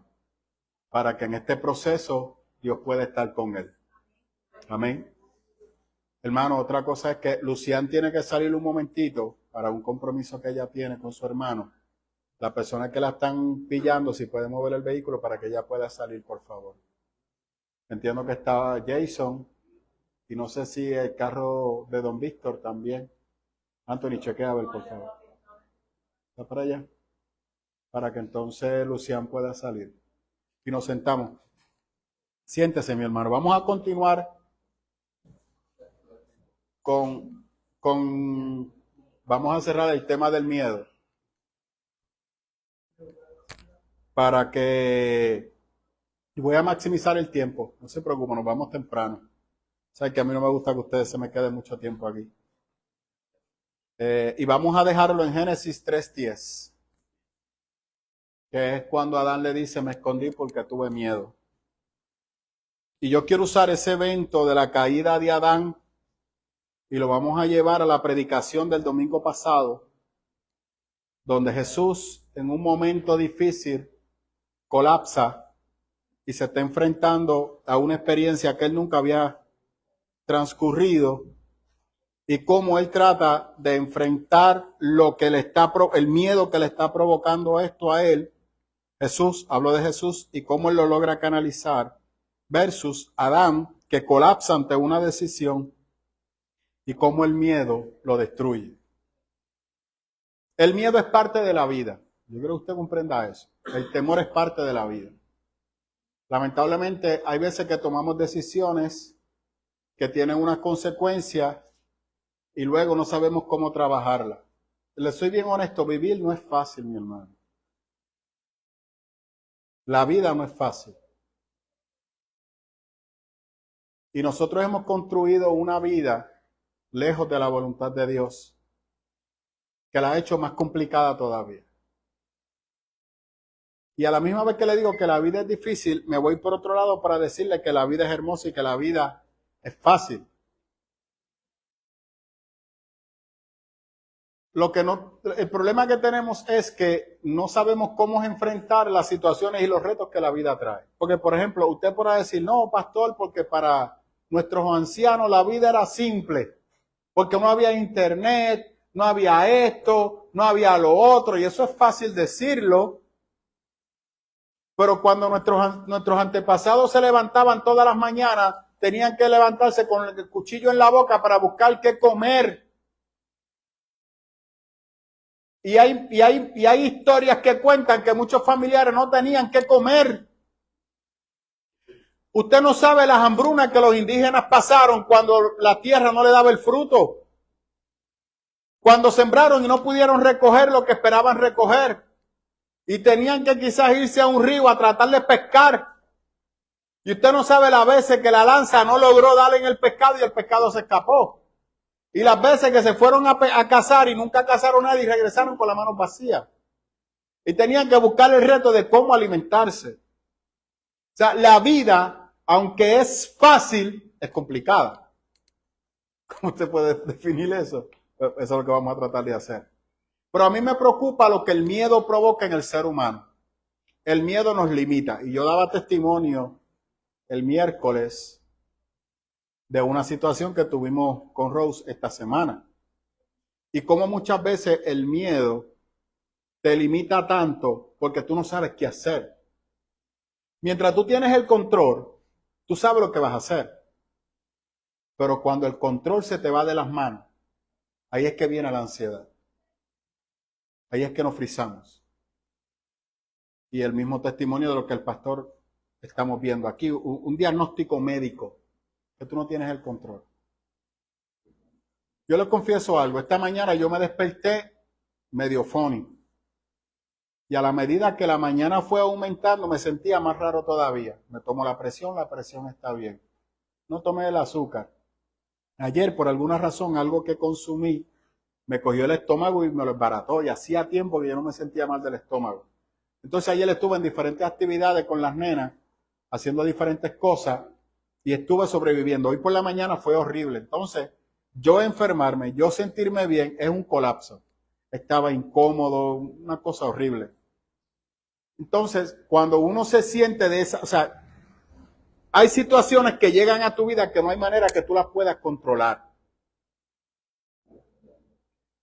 para que en este proceso Dios pueda estar con Él. Amén. Hermano, otra cosa es que Lucián tiene que salir un momentito para un compromiso que ella tiene con su hermano. La persona que la están pillando, si puede mover el vehículo para que ella pueda salir, por favor. Entiendo que estaba Jason y no sé si el carro de Don Víctor también. Anthony, chequea a ver, por favor. ¿Está para allá? Para que entonces Lucián pueda salir. Y nos sentamos. Siéntese, mi hermano. Vamos a continuar con Vamos a cerrar el tema del miedo. Para que... Voy a maximizar el tiempo. No se preocupen, nos vamos temprano. Saben que a mí no me gusta que ustedes se me queden mucho tiempo aquí. Y vamos a dejarlo en Génesis 3:10. Que es cuando Adán le dice, me escondí porque tuve miedo. Y yo quiero usar ese evento de la caída de Adán y lo vamos a llevar a la predicación del domingo pasado, donde Jesús en un momento difícil colapsa y se está enfrentando a una experiencia que él nunca había transcurrido y cómo él trata de enfrentar el miedo que le está provocando esto a él. Jesús, habló de Jesús y cómo él lo logra canalizar versus Adán que colapsa ante una decisión y cómo el miedo lo destruye. El miedo es parte de la vida. Yo creo que usted comprenda eso. El temor es parte de la vida. Lamentablemente hay veces que tomamos decisiones que tienen unas consecuencias y luego no sabemos cómo trabajarlas. Les soy bien honesto, vivir no es fácil, mi hermano. La vida no es fácil. Y nosotros hemos construido una vida lejos de la voluntad de Dios, que la ha hecho más complicada todavía. Y a la misma vez que le digo que la vida es difícil, me voy por otro lado para decirle que la vida es hermosa y que la vida es fácil. El problema que tenemos es que no sabemos cómo enfrentar las situaciones y los retos que la vida trae. Porque, por ejemplo, usted podrá decir, no, pastor, porque para nuestros ancianos la vida era simple. Porque no había internet, no había esto, no había lo otro. Y eso es fácil decirlo. Pero cuando nuestros antepasados se levantaban todas las mañanas, tenían que levantarse con el cuchillo en la boca para buscar qué comer. Y hay historias que cuentan que muchos familiares no tenían qué comer. Usted no sabe las hambrunas que los indígenas pasaron cuando la tierra no le daba el fruto. Cuando sembraron y no pudieron recoger lo que esperaban recoger. Y tenían que quizás irse a un río a tratar de pescar. Y usted no sabe las veces que la lanza no logró darle en el pescado y el pescado se escapó. Y las veces que se fueron a cazar y nunca cazaron a nadie y regresaron con las manos vacías. Y tenían que buscar el reto de cómo alimentarse. O sea, la vida, aunque es fácil, es complicada. ¿Cómo usted puede definir eso? Eso es lo que vamos a tratar de hacer. Pero a mí me preocupa lo que el miedo provoca en el ser humano. El miedo nos limita. Y yo daba testimonio el miércoles de una situación que tuvimos con Rose esta semana. Y como muchas veces el miedo te limita tanto porque tú no sabes qué hacer. Mientras tú tienes el control, tú sabes lo que vas a hacer. Pero cuando el control se te va de las manos, ahí es que viene la ansiedad. Ahí es que nos frizamos. Y el mismo testimonio de lo que el pastor estamos viendo aquí, un diagnóstico médico, que tú no tienes el control. Yo les confieso algo, esta mañana yo me desperté medio funny. Y a la medida que la mañana fue aumentando, me sentía más raro todavía. Me tomo la presión está bien. No tomé el azúcar. Ayer, por alguna razón, algo que consumí, me cogió el estómago y me lo embarató. Y hacía tiempo que yo no me sentía mal del estómago. Entonces ayer estuve en diferentes actividades con las nenas, haciendo diferentes cosas, y estuve sobreviviendo. Hoy por la mañana fue horrible. Entonces, yo enfermarme, yo sentirme bien, es un colapso. Estaba incómodo, una cosa horrible. Entonces, cuando uno se siente de esa, o sea, hay situaciones que llegan a tu vida que no hay manera que tú las puedas controlar.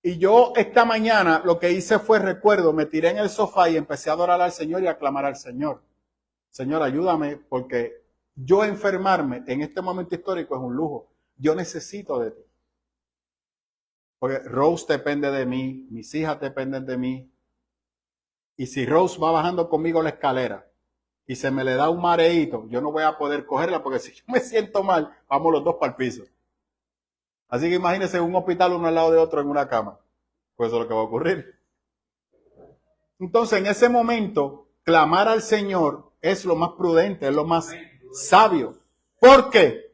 Y yo esta mañana lo que hice fue, recuerdo, me tiré en el sofá y empecé a adorar al Señor y a clamar al Señor. Señor, ayúdame porque yo enfermarme en este momento histórico es un lujo. Yo necesito de ti. Porque Rose depende de mí, mis hijas dependen de mí. Y si Rose va bajando conmigo la escalera y se me le da un mareíto, yo no voy a poder cogerla porque si yo me siento mal, vamos los dos para el piso. Así que imagínense un hospital uno al lado de otro en una cama. Pues eso es lo que va a ocurrir. Entonces, en ese momento, clamar al Señor es lo más prudente, es lo más sabio. ¿Por qué?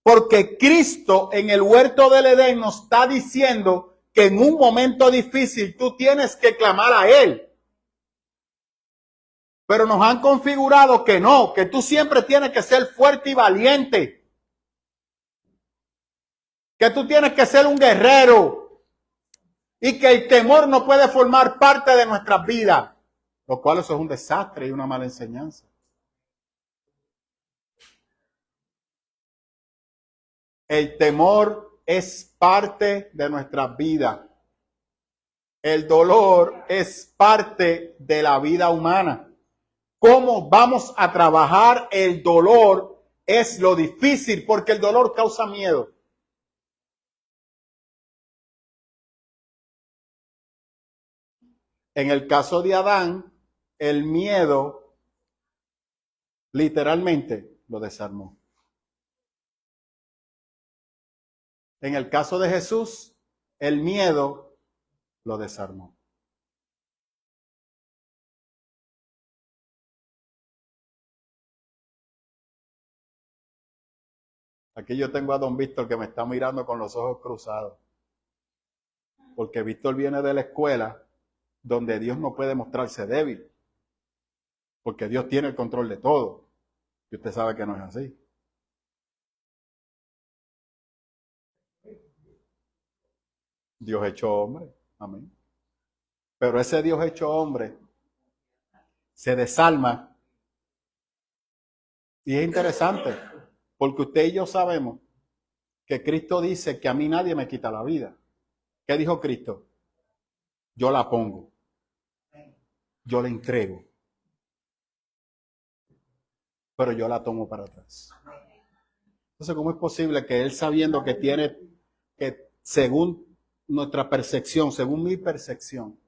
Porque Cristo en el huerto del Edén nos está diciendo que en un momento difícil tú tienes que clamar a Él. Pero nos han configurado que no, que tú siempre tienes que ser fuerte y valiente. Que tú tienes que ser un guerrero. Y que el temor no puede formar parte de nuestras vidas. Lo cual eso es un desastre y una mala enseñanza. El temor es parte de nuestras vidas. El dolor es parte de la vida humana. ¿Cómo vamos a trabajar el dolor? Es lo difícil porque el dolor causa miedo. En el caso de Adán, el miedo literalmente lo desarmó. En el caso de Jesús, el miedo lo desarmó. Aquí yo tengo a don Víctor que me está mirando con los ojos cruzados. Porque Víctor viene de la escuela donde Dios no puede mostrarse débil. Porque Dios tiene el control de todo. Y usted sabe que no es así. Dios hecho hombre. Amén. Pero ese Dios hecho hombre se desarma. Y es interesante. Porque usted y yo sabemos que Cristo dice que a mí nadie me quita la vida. ¿Qué dijo Cristo? Yo la pongo. Yo la entrego. Pero yo la tomo para atrás. Entonces, ¿cómo es posible que Él, sabiendo que tiene, que según nuestra percepción, según mi percepción,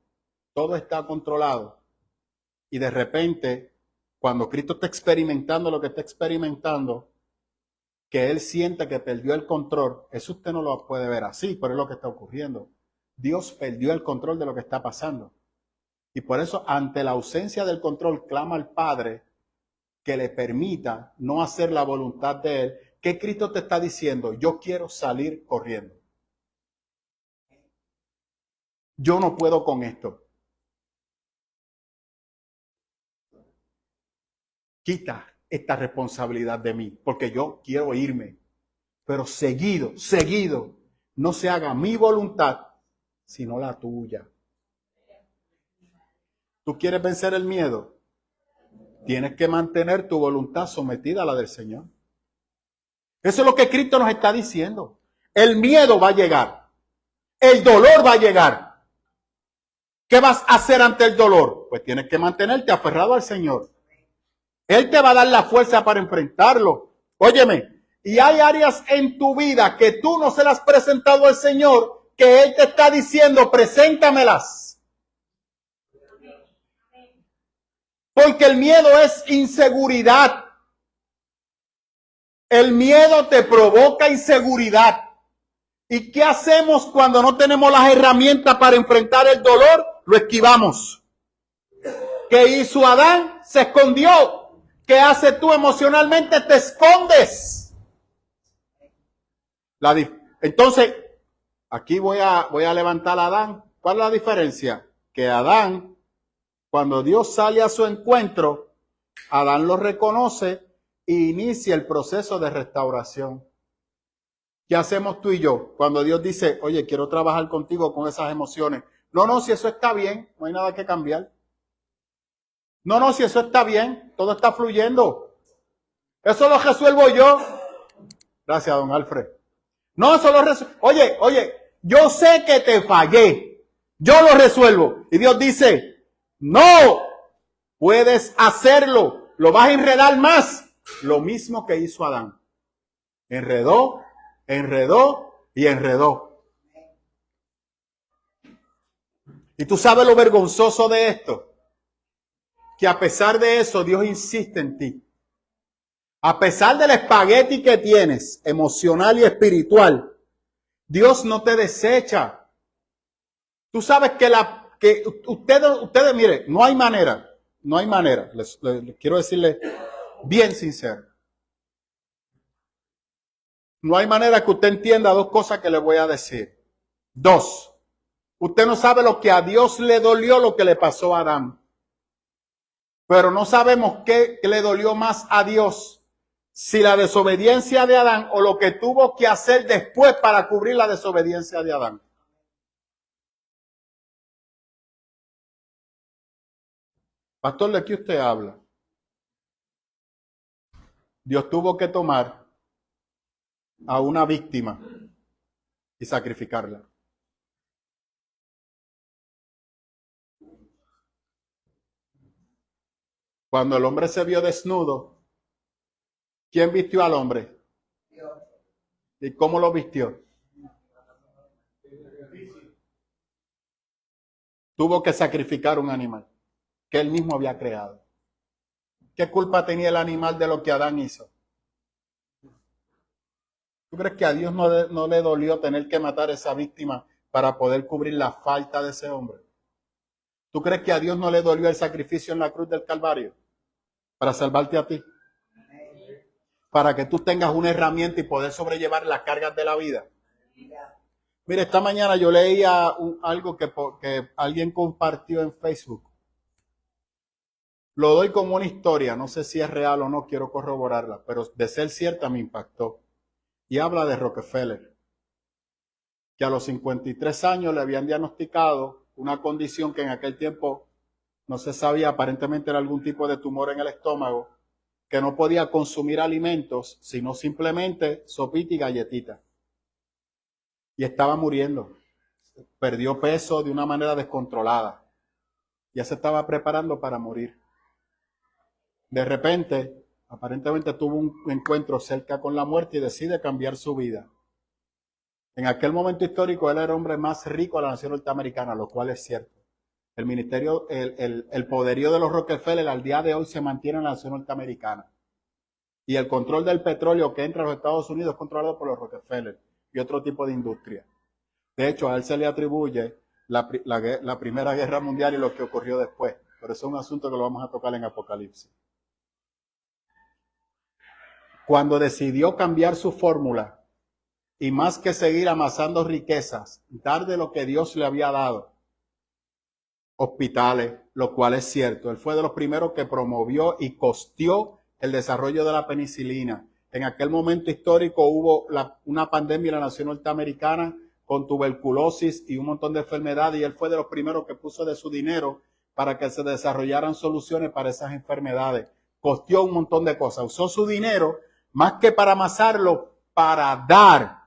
todo está controlado, y de repente, cuando Cristo está experimentando lo que está experimentando, que Él siente que perdió el control? Eso usted no lo puede ver así, pero es lo que está ocurriendo. Dios perdió el control de lo que está pasando. Y por eso, ante la ausencia del control, clama al Padre que le permita no hacer la voluntad de Él. ¿Qué Cristo te está diciendo? Yo quiero salir corriendo. Yo no puedo con esto. Quita esta responsabilidad de mí, porque yo quiero irme. Pero seguido, no se haga mi voluntad, sino la tuya. ¿Tú quieres vencer el miedo? Tienes que mantener tu voluntad sometida a la del Señor. Eso es lo que Cristo nos está diciendo. El miedo va a llegar. El dolor va a llegar. ¿Qué vas a hacer ante el dolor? Pues tienes que mantenerte aferrado al Señor. Él te va a dar la fuerza para enfrentarlo. Óyeme, y hay áreas en tu vida que tú no se las has presentado al Señor, que Él te está diciendo, preséntamelas. Porque el miedo es inseguridad. El miedo te provoca inseguridad. ¿Y qué hacemos cuando no tenemos las herramientas para enfrentar el dolor? Lo esquivamos. ¿Qué hizo Adán? Se escondió. ¿Qué haces tú emocionalmente? Te escondes. Entonces, aquí voy a levantar a Adán. ¿Cuál es la diferencia? Que Adán, cuando Dios sale a su encuentro, Adán lo reconoce e inicia el proceso de restauración. ¿Qué hacemos tú y yo? Cuando Dios dice, oye, quiero trabajar contigo con esas emociones. No, si eso está bien, no hay nada que cambiar. No, si eso está bien, todo está fluyendo. Eso lo resuelvo yo. Gracias, don Alfred. No, eso lo resuelvo. Oye, yo sé que te fallé. Yo lo resuelvo. Y Dios dice, no, puedes hacerlo. Lo vas a enredar más. Lo mismo que hizo Adán. Enredó y enredó. Y tú sabes lo vergonzoso de esto. Que a pesar de eso, Dios insiste en ti. A pesar del espagueti que tienes, emocional y espiritual, Dios no te desecha. Tú sabes que ustedes, mire, no hay manera. Les quiero decirle bien sincero. No hay manera que usted entienda dos cosas que le voy a decir. Dos, usted no sabe lo que a Dios le dolió lo que le pasó a Adán. Pero no sabemos qué le dolió más a Dios. Si la desobediencia de Adán o lo que tuvo que hacer después para cubrir la desobediencia de Adán. Pastor, ¿de qué usted habla? Dios tuvo que tomar a una víctima y sacrificarla. Cuando el hombre se vio desnudo, ¿quién vistió al hombre? ¿Y cómo lo vistió? Tuvo que sacrificar un animal que él mismo había creado. ¿Qué culpa tenía el animal de lo que Adán hizo? ¿Tú crees que a Dios no le dolió tener que matar a esa víctima para poder cubrir la falta de ese hombre? ¿Tú crees que a Dios no le dolió el sacrificio en la cruz del Calvario para salvarte a ti? Para que tú tengas una herramienta y poder sobrellevar las cargas de la vida. Mire, esta mañana yo leía algo que alguien compartió en Facebook. Lo doy como una historia, no sé si es real o no, quiero corroborarla, pero de ser cierta me impactó. Y habla de Rockefeller, que a los 53 años le habían diagnosticado una condición que en aquel tiempo no se sabía, aparentemente era algún tipo de tumor en el estómago, que no podía consumir alimentos, sino simplemente sopita y galletita. Y estaba muriendo. Perdió peso de una manera descontrolada. Ya se estaba preparando para morir. De repente, aparentemente tuvo un encuentro cerca con la muerte y decide cambiar su vida. En aquel momento histórico, él era el hombre más rico de la nación norteamericana, lo cual es cierto. El ministerio, el poderío de los Rockefeller al día de hoy se mantiene en la nación norteamericana. Y el control del petróleo que entra a los Estados Unidos es controlado por los Rockefeller y otro tipo de industria. De hecho, a él se le atribuye la Primera Guerra Mundial y lo que ocurrió después. Pero eso es un asunto que lo vamos a tocar en Apocalipsis. Cuando decidió cambiar su fórmula y más que seguir amasando riquezas, dar de lo que Dios le había dado, hospitales, lo cual es cierto. Él fue de los primeros que promovió y costeó el desarrollo de la penicilina. En aquel momento histórico hubo una pandemia en la nación norteamericana con tuberculosis y un montón de enfermedades, y él fue de los primeros que puso de su dinero para que se desarrollaran soluciones para esas enfermedades. Costeó un montón de cosas. Usó su dinero más que para amasarlo, para dar.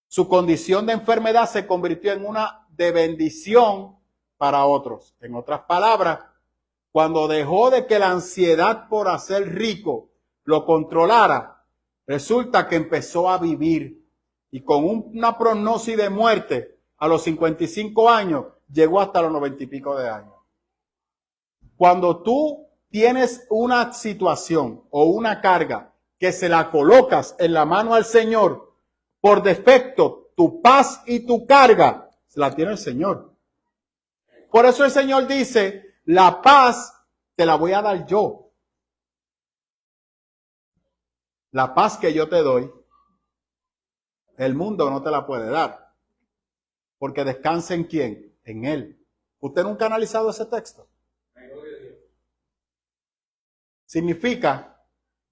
Su condición de enfermedad se convirtió en una de bendición para otros. En otras palabras, cuando dejó de que la ansiedad por hacer rico lo controlara, resulta que empezó a vivir y con una prognosis de muerte a los 55 años llegó hasta los 90 y pico de años. Cuando tú tienes una situación o una carga que se la colocas en la mano al Señor, por defecto, tu paz y tu carga se la tiene el Señor. Por eso el Señor dice, la paz te la voy a dar yo. La paz que yo te doy, el mundo no te la puede dar. Porque descansa en ¿quién? En Él. ¿Usted nunca ha analizado ese texto? Significa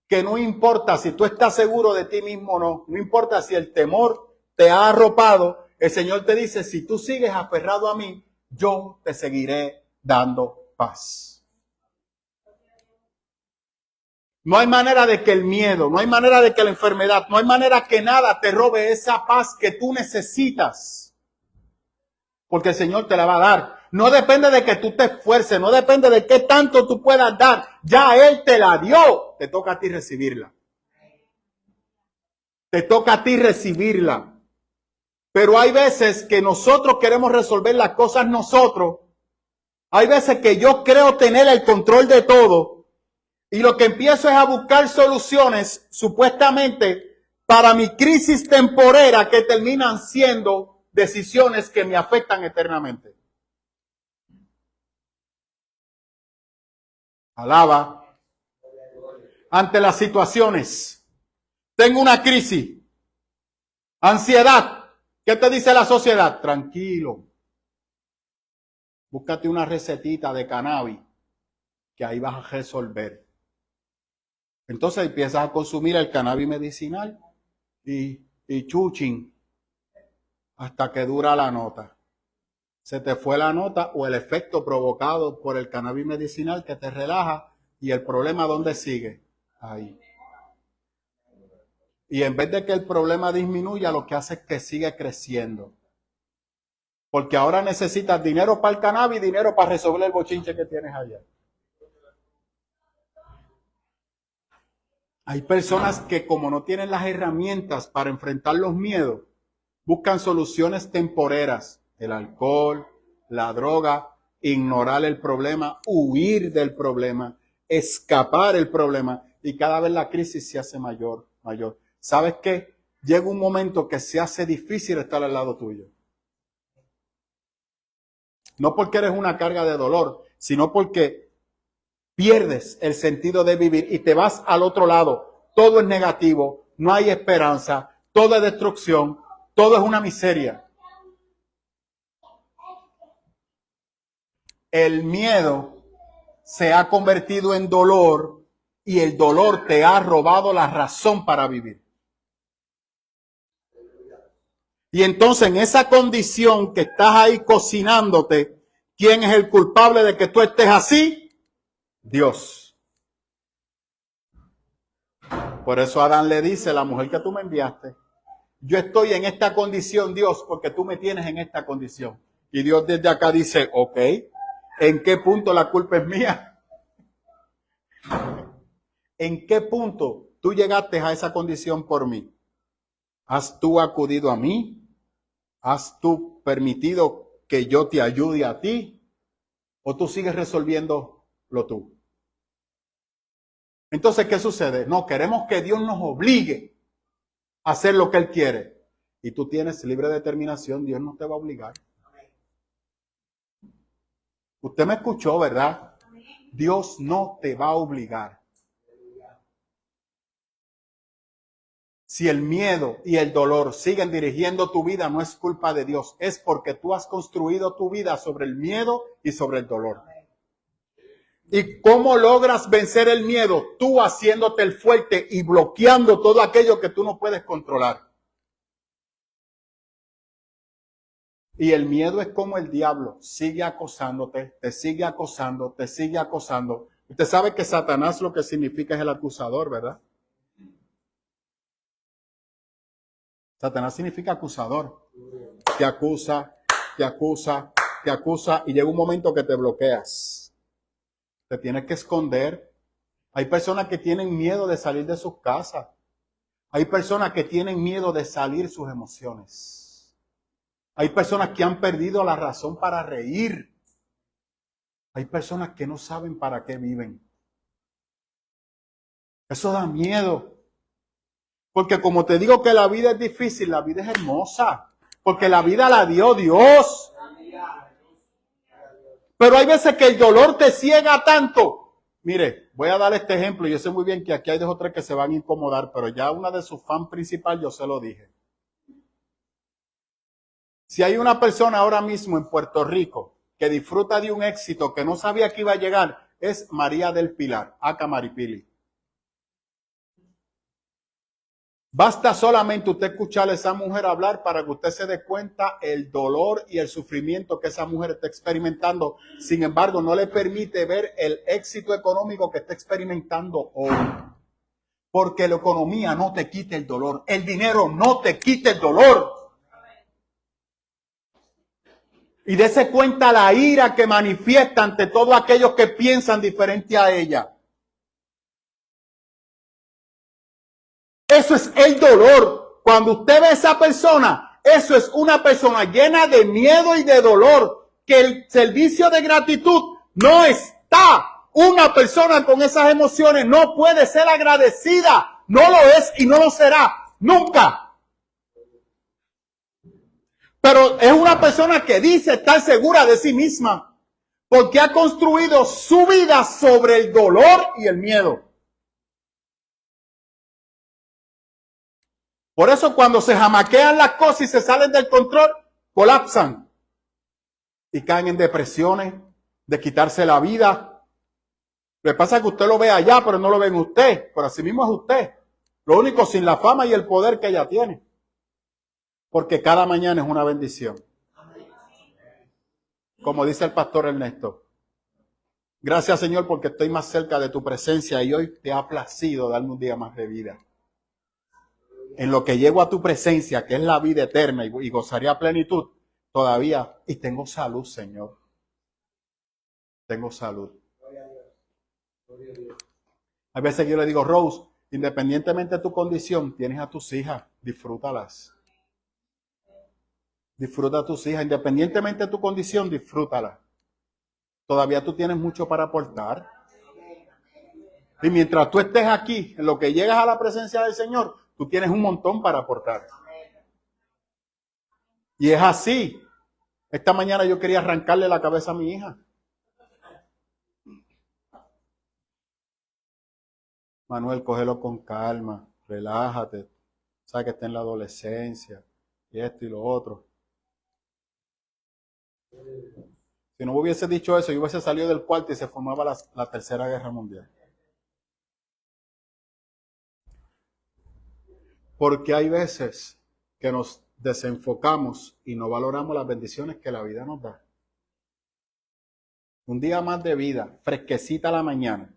que no importa si tú estás seguro de ti mismo o no, no importa si el temor te ha arropado, el Señor te dice, si tú sigues aferrado a mí, yo te seguiré dando paz. No hay manera de que el miedo, no hay manera de que la enfermedad, no hay manera que nada te robe esa paz que tú necesitas. Porque el Señor te la va a dar. No depende de que tú te esfuerces, no depende de qué tanto tú puedas dar. Ya Él te la dio. Te toca a ti recibirla. Te toca a ti recibirla. Pero hay veces que nosotros queremos resolver las cosas nosotros. Hay veces que yo creo tener el control de todo. Y lo que empiezo es a buscar soluciones, supuestamente, para mi crisis temporera que terminan siendo decisiones que me afectan eternamente. Alaba. Ante las situaciones. Tengo una crisis. Ansiedad. ¿Qué te dice la sociedad? Tranquilo. Búscate una recetita de cannabis que ahí vas a resolver. Entonces empiezas a consumir el cannabis medicinal y chuchín hasta que dura la nota. Se te fue la nota o el efecto provocado por el cannabis medicinal que te relaja y el problema ¿dónde sigue? Ahí. Y en vez de que el problema disminuya, lo que hace es que sigue creciendo. Porque ahora necesitas dinero para el cannabis y dinero para resolver el bochinche que tienes allá. Hay personas que como no tienen las herramientas para enfrentar los miedos, buscan soluciones temporeras. El alcohol, la droga, ignorar el problema, huir del problema, escapar el problema. Y cada vez la crisis se hace mayor. ¿Sabes qué? Llega un momento que se hace difícil estar al lado tuyo. No porque eres una carga de dolor, sino porque pierdes el sentido de vivir y te vas al otro lado. Todo es negativo, no hay esperanza, todo es destrucción, todo es una miseria. El miedo se ha convertido en dolor y el dolor te ha robado la razón para vivir. Y entonces en esa condición que estás ahí cocinándote, ¿quién es el culpable de que tú estés así? Dios. Por eso Adán le dice, la mujer que tú me enviaste, yo estoy en esta condición, Dios, porque tú me tienes en esta condición. Y Dios desde acá dice, ok, ¿en qué punto la culpa es mía? ¿En qué punto tú llegaste a esa condición por mí? ¿Has tú acudido a mí? ¿Has tú permitido que yo te ayude a ti? ¿O tú sigues resolviéndolo tú? Entonces, ¿qué sucede? No, queremos que Dios nos obligue a hacer lo que Él quiere. Y tú tienes libre determinación, Dios no te va a obligar. Usted me escuchó, ¿verdad? Dios no te va a obligar. Si el miedo y el dolor siguen dirigiendo tu vida, no es culpa de Dios. Es porque tú has construido tu vida sobre el miedo y sobre el dolor. ¿Y cómo logras vencer el miedo? Tú haciéndote el fuerte y bloqueando todo aquello que tú no puedes controlar. Y el miedo es como el diablo. Sigue acosándote, te sigue acosando, te sigue acosando. Usted sabe que Satanás lo que significa es el acusador, ¿verdad? Satanás significa acusador. Te acusa, te acusa, te acusa y llega un momento que te bloqueas. Te tienes que esconder. Hay personas que tienen miedo de salir de sus casas. Hay personas que tienen miedo de salir sus emociones. Hay personas que han perdido la razón para reír. Hay personas que no saben para qué viven. Eso da miedo. Porque como te digo que la vida es difícil, la vida es hermosa. Porque la vida la dio Dios. Pero hay veces que el dolor te ciega tanto. Mire, voy a dar este ejemplo. Yo sé muy bien que aquí hay 2 o 3 que se van a incomodar, pero ya una de sus fans principales yo se lo dije. Si hay una persona ahora mismo en Puerto Rico que disfruta de un éxito que no sabía que iba a llegar, es María del Pilar, aka Maripili. Basta solamente usted escucharle a esa mujer hablar para que usted se dé cuenta el dolor y el sufrimiento que esa mujer está experimentando. Sin embargo, no le permite ver el éxito económico que está experimentando hoy. Porque la economía no te quita el dolor. El dinero no te quita el dolor. Y dése cuenta la ira que manifiesta ante todos aquellos que piensan diferente a ella. Eso es el dolor. Cuando usted ve a esa persona, eso es una persona llena de miedo y de dolor. Que el servicio de gratitud no está. Una persona con esas emociones no puede ser agradecida. No lo es y no lo será. Nunca. Pero es una persona que dice estar segura de sí misma porque ha construido su vida sobre el dolor y el miedo. Por eso cuando se jamaquean las cosas y se salen del control, colapsan y caen en depresiones, de quitarse la vida. Lo que pasa es que usted lo ve allá, pero no lo ve en usted. Por así mismo es usted. Lo único sin la fama y el poder que ella tiene. Porque cada mañana es una bendición. Como dice el pastor Ernesto. Gracias, Señor, porque estoy más cerca de tu presencia y hoy te ha placido darme un día más de vida. En lo que llego a tu presencia, que es la vida eterna y gozaré a plenitud, todavía, y tengo salud, Señor. Tengo salud. Hay veces que yo le digo, Rose, independientemente de tu condición, tienes a tus hijas, disfrútalas. Disfruta a tus hijas, independientemente de tu condición, disfrútalas. Todavía tú tienes mucho para aportar. Y mientras tú estés aquí, en lo que llegas a la presencia del Señor, tú tienes un montón para aportar. Y es así. Esta mañana yo quería arrancarle la cabeza a mi hija. Manuel, cógelo con calma, relájate. Sabes que está en la adolescencia, y esto y lo otro. Si no hubiese dicho eso, yo hubiese salido del cuarto y se formaba la Tercera Guerra Mundial. Porque hay veces que nos desenfocamos y no valoramos las bendiciones que la vida nos da. Un día más de vida, fresquecita a la mañana.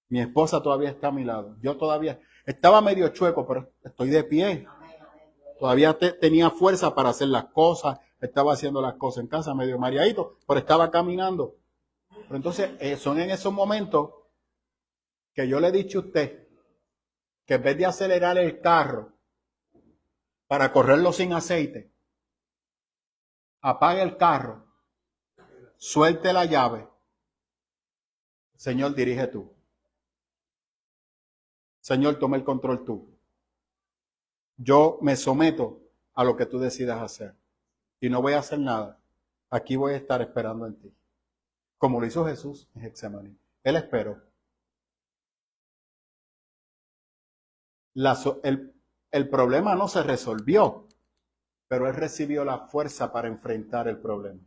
Mi esposa todavía está a mi lado. Yo todavía estaba medio chueco, pero estoy de pie. Todavía tenía fuerza para hacer las cosas. Estaba haciendo las cosas en casa, medio mareadito, pero estaba caminando. Pero entonces, son en esos momentos que yo le he dicho a usted que en vez de acelerar el carro para correrlo sin aceite, apague el carro, suelte la llave. Señor, dirige tú. Señor, toma el control tú. Yo me someto a lo que tú decidas hacer. Y no voy a hacer nada. Aquí voy a estar esperando en ti. Como lo hizo Jesús en Getsemaní. Él esperó. El problema no se resolvió, pero él recibió la fuerza para enfrentar el problema.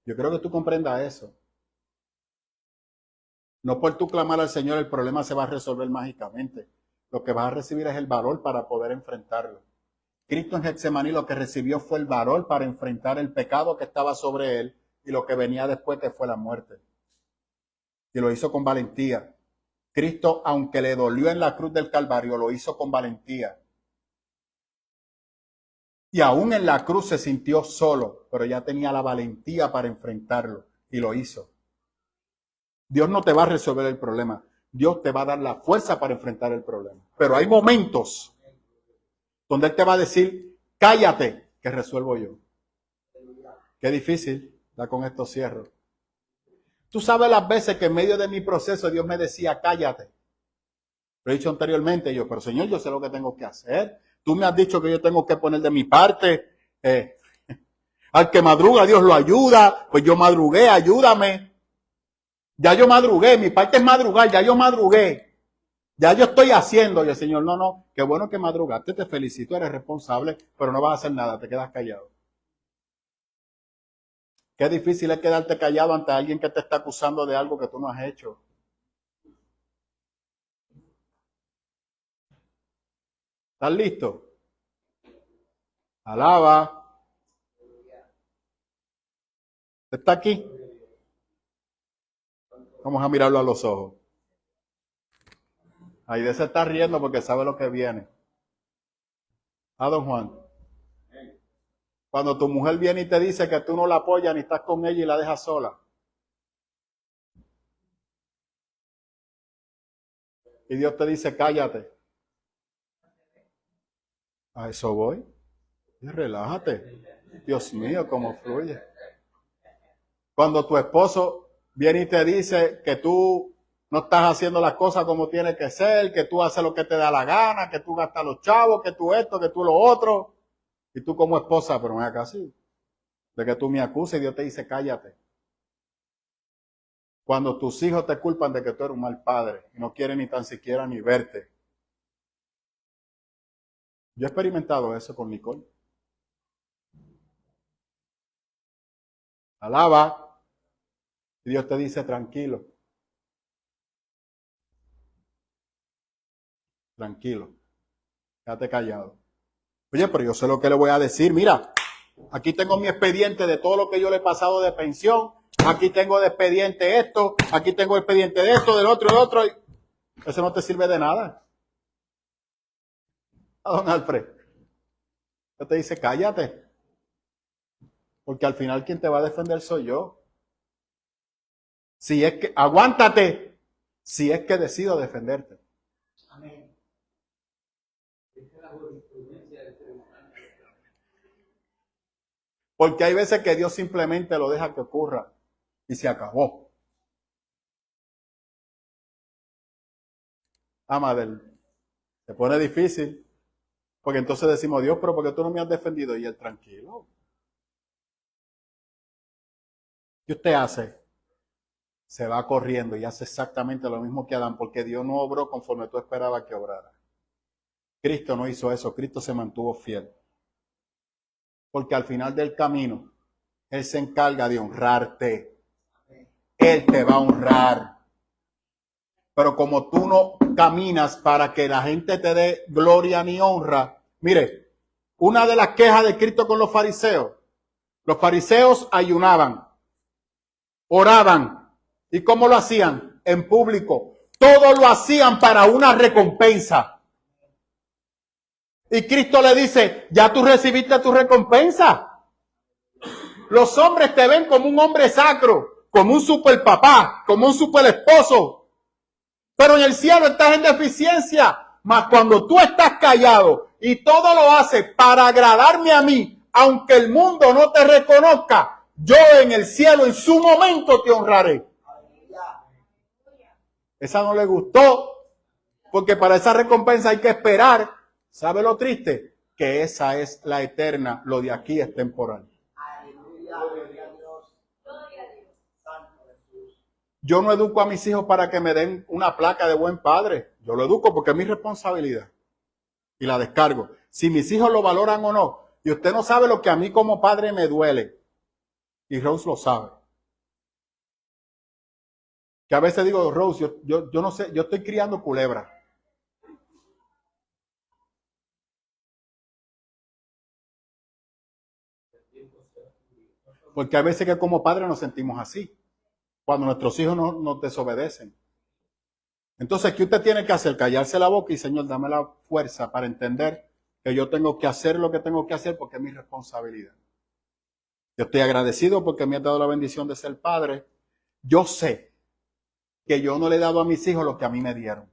Yo creo que tú comprendas eso. No por tú clamar al Señor, el problema se va a resolver mágicamente. Lo que vas a recibir es el valor para poder enfrentarlo. Cristo en Getsemaní lo que recibió fue el valor para enfrentar el pecado que estaba sobre él y lo que venía después, que fue la muerte. Y lo hizo con valentía. Cristo, aunque le dolió en la cruz del Calvario, lo hizo con valentía. Y aún en la cruz se sintió solo, pero ya tenía la valentía para enfrentarlo y lo hizo. Dios no te va a resolver el problema. Dios te va a dar la fuerza para enfrentar el problema. Pero hay momentos donde Él te va a decir, cállate, que resuelvo yo. Qué difícil, ya con esto cierro. Tú sabes las veces que en medio de mi proceso Dios me decía, cállate. Lo he dicho anteriormente, yo, pero Señor, yo sé lo que tengo que hacer. Tú me has dicho que yo tengo que poner de mi parte. Al que madruga, Dios lo ayuda. Pues yo madrugué, ayúdame. Ya yo madrugué, mi parte es madrugar, ya yo madrugué. Ya yo estoy haciendo. Y el Señor, no, qué bueno que madrugaste, te felicito, eres responsable, pero no vas a hacer nada, te quedas callado. Qué difícil es quedarte callado ante alguien que te está acusando de algo que tú no has hecho. ¿Estás listo? Alaba. ¿Está aquí? Vamos a mirarlo a los ojos. Aide se está riendo porque sabe lo que viene. Don Juan. Cuando tu mujer viene y te dice que tú no la apoyas ni estás con ella y la dejas sola. Y Dios te dice, cállate. A eso voy. Y relájate. Dios mío, cómo fluye. Cuando tu esposo viene y te dice que tú no estás haciendo las cosas como tiene que ser, que tú haces lo que te da la gana, que tú gastas los chavos, que tú esto, que tú lo otro. Y tú como esposa, pero no es acá así. De que tú me acuses y Dios te dice cállate. Cuando tus hijos te culpan de que tú eres un mal padre y no quieren ni tan siquiera ni verte. Yo he experimentado eso con Nicole. Alaba y Dios te dice tranquilo. Tranquilo. Quédate callado. Oye, pero yo sé lo que le voy a decir. Mira, aquí tengo mi expediente de todo lo que yo le he pasado de pensión. Aquí tengo de expediente esto. Aquí tengo el expediente de esto, del otro. Eso no te sirve de nada. A don Alfred. Él te dice, cállate. Porque al final quien te va a defender soy yo. Si es que, aguántate. Si es que decido defenderte. Amén. Porque hay veces que Dios simplemente lo deja que ocurra y se acabó. Amadel, se pone difícil. Porque entonces decimos, Dios, pero ¿por qué tú no me has defendido? Y él, tranquilo. ¿Qué usted hace? Se va corriendo y hace exactamente lo mismo que Adán, porque Dios no obró conforme tú esperabas que obrara. Cristo no hizo eso, Cristo se mantuvo fiel. Porque al final del camino, Él se encarga de honrarte. Él te va a honrar. Pero como tú no caminas para que la gente te dé gloria ni honra, mire, una de las quejas de Cristo con los fariseos ayunaban, oraban. ¿Y cómo lo hacían? En público. Todo lo hacían para una recompensa. Y Cristo le dice, ya tú recibiste tu recompensa. Los hombres te ven como un hombre sacro, como un super papá, como un super esposo. Pero en el cielo estás en deficiencia. Mas cuando tú estás callado y todo lo haces para agradarme a mí, aunque el mundo no te reconozca, yo en el cielo en su momento te honraré. Esa no le gustó, porque para esa recompensa hay que esperar. ¿Sabe lo triste? Que esa es la eterna, lo de aquí es temporal. Yo no educo a mis hijos para que me den una placa de buen padre. Yo lo educo porque es mi responsabilidad. Y la descargo. Si mis hijos lo valoran o no. Y usted no sabe lo que a mí como padre me duele. Y Rose lo sabe. Que a veces digo, Rose, yo no sé, yo estoy criando culebras. Porque a veces que como padres nos sentimos así. Cuando nuestros hijos nos desobedecen. Entonces, ¿qué usted tiene que hacer? Callarse la boca y, Señor, dame la fuerza para entender que yo tengo que hacer lo que tengo que hacer porque es mi responsabilidad. Yo estoy agradecido porque me has dado la bendición de ser padre. Yo sé que yo no le he dado a mis hijos lo que a mí me dieron.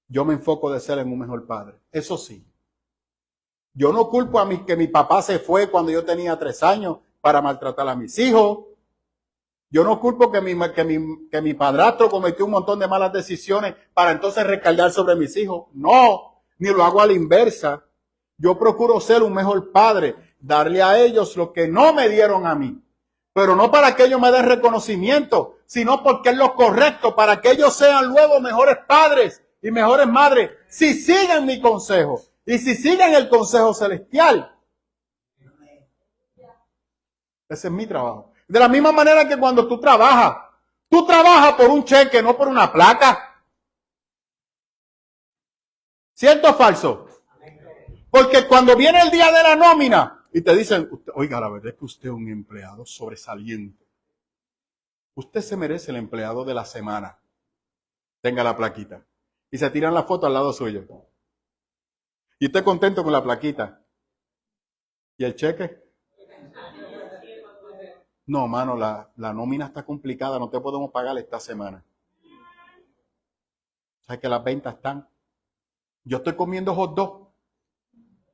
Yo me enfoco de ser en un mejor padre. Eso sí. Yo no culpo a mí que mi papá se fue cuando yo tenía 3 años para maltratar a mis hijos. Yo no culpo que mi padrastro cometió un montón de malas decisiones para entonces recargar sobre mis hijos. No, ni lo hago a la inversa. Yo procuro ser un mejor padre, darle a ellos lo que no me dieron a mí. Pero no para que ellos me den reconocimiento, sino porque es lo correcto, para que ellos sean luego mejores padres y mejores madres, si siguen mi consejo y si siguen el consejo celestial. Ese es mi trabajo. De la misma manera que cuando tú trabajas por un cheque, no por una placa. ¿Cierto o falso? Porque cuando viene el día de la nómina y te dicen, oiga, la verdad es que usted es un empleado sobresaliente. Usted se merece el empleado de la semana. Tenga la plaquita. Y se tiran la foto al lado suyo. Y usted contento con la plaquita. ¿Y el cheque? No, mano, la nómina está complicada, no te podemos pagar esta semana. O sea que las ventas están. Yo estoy comiendo hot dog,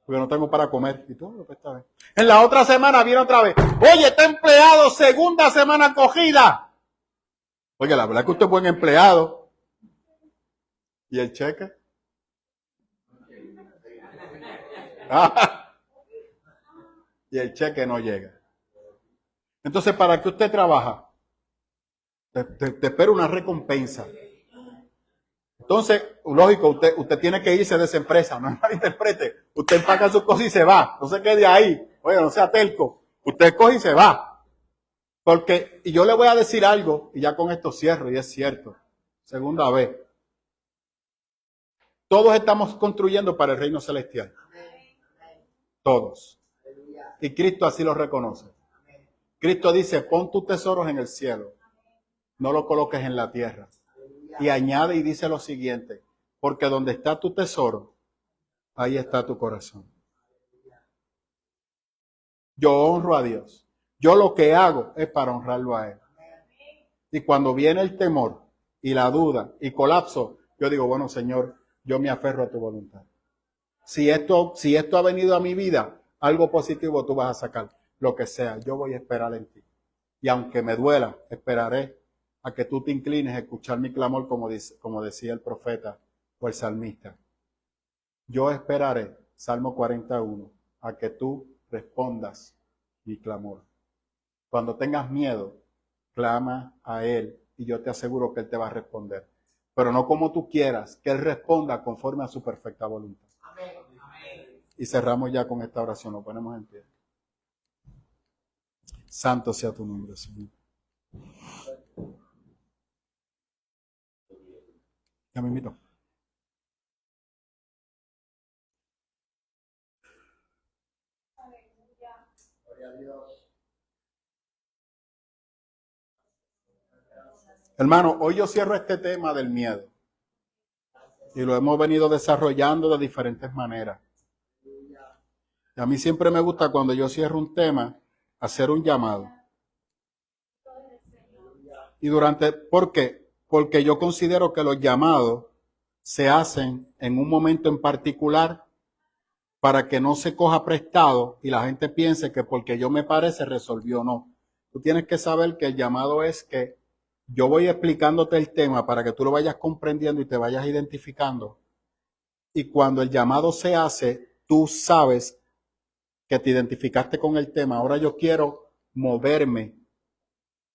porque no tengo para comer. Y todo lo que está bien. En la otra semana viene otra vez. Oye, está empleado, segunda semana cogida. Oye, la verdad es que usted es buen empleado, ¿Y el cheque? Ah, y el cheque no llega. Entonces, ¿para qué usted trabaja? Te espera una recompensa. Entonces, lógico, usted tiene que irse de esa empresa, no me interprete. Usted empaca sus cosas y se va. No se quede ahí. Oye, no sea terco. Usted coge y se va. Porque, y yo le voy a decir algo, y ya con esto cierro, y es cierto. Segunda vez. Todos estamos construyendo para el reino celestial. Todos. Y Cristo así lo reconoce. Cristo dice, pon tus tesoros en el cielo. No lo coloques en la tierra. Y añade y dice lo siguiente, porque donde está tu tesoro, ahí está tu corazón. Yo honro a Dios. Yo lo que hago es para honrarlo a Él. Y cuando viene el temor y la duda y colapso, yo digo, bueno, Señor, yo me aferro a tu voluntad. Si esto ha venido a mi vida, algo positivo tú vas a sacar. Lo que sea, yo voy a esperar en ti. Y aunque me duela, esperaré a que tú te inclines a escuchar mi clamor, como decía el profeta o el salmista. Yo esperaré, Salmo 41, a que tú respondas mi clamor. Cuando tengas miedo, clama a Él y yo te aseguro que Él te va a responder. Pero no como tú quieras, que Él responda conforme a su perfecta voluntad. Amén. Y cerramos ya con esta oración, lo ponemos en pie. Santo sea tu nombre, Señor. Ya me invito. Hermano, hoy yo cierro este tema del miedo. Y lo hemos venido desarrollando de diferentes maneras. Y a mí siempre me gusta cuando yo cierro un tema, hacer un llamado. Y ¿por qué? Porque yo considero que los llamados se hacen en un momento en particular para que no se coja prestado y la gente piense que porque yo me paré se resolvió. No. Tú tienes que saber que el llamado es que yo voy explicándote el tema para que tú lo vayas comprendiendo y te vayas identificando. Y cuando el llamado se hace, tú sabes que te identificaste con el tema. Ahora yo quiero moverme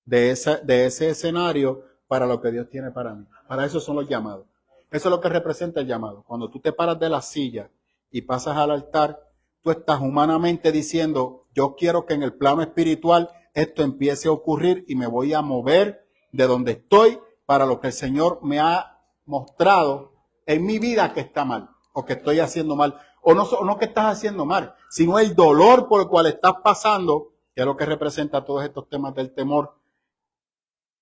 de ese escenario para lo que Dios tiene para mí. Para eso son los llamados. Eso es lo que representa el llamado. Cuando tú te paras de la silla y pasas al altar, tú estás humanamente diciendo, yo quiero que en el plano espiritual esto empiece a ocurrir y me voy a mover de donde estoy para lo que el Señor me ha mostrado en mi vida que está mal o que estoy haciendo mal. O no que estás haciendo mal, sino el dolor por el cual estás pasando, que es lo que representa todos estos temas del temor,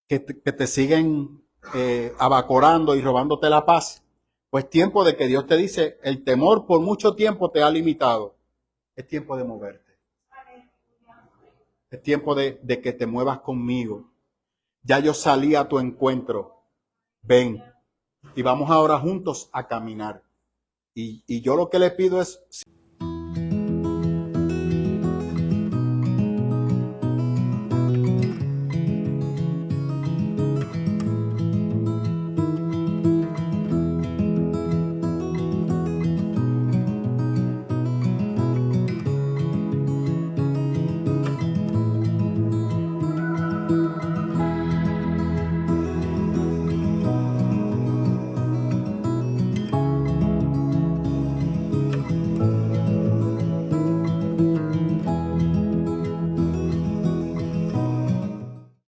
que te siguen abacorando y robándote la paz. Pues tiempo de que Dios te dice, el temor por mucho tiempo te ha limitado. Es tiempo de moverte. Es tiempo de que te muevas conmigo. Ya yo salí a tu encuentro. Ven. Y vamos ahora juntos a caminar. Y yo lo que le pido es...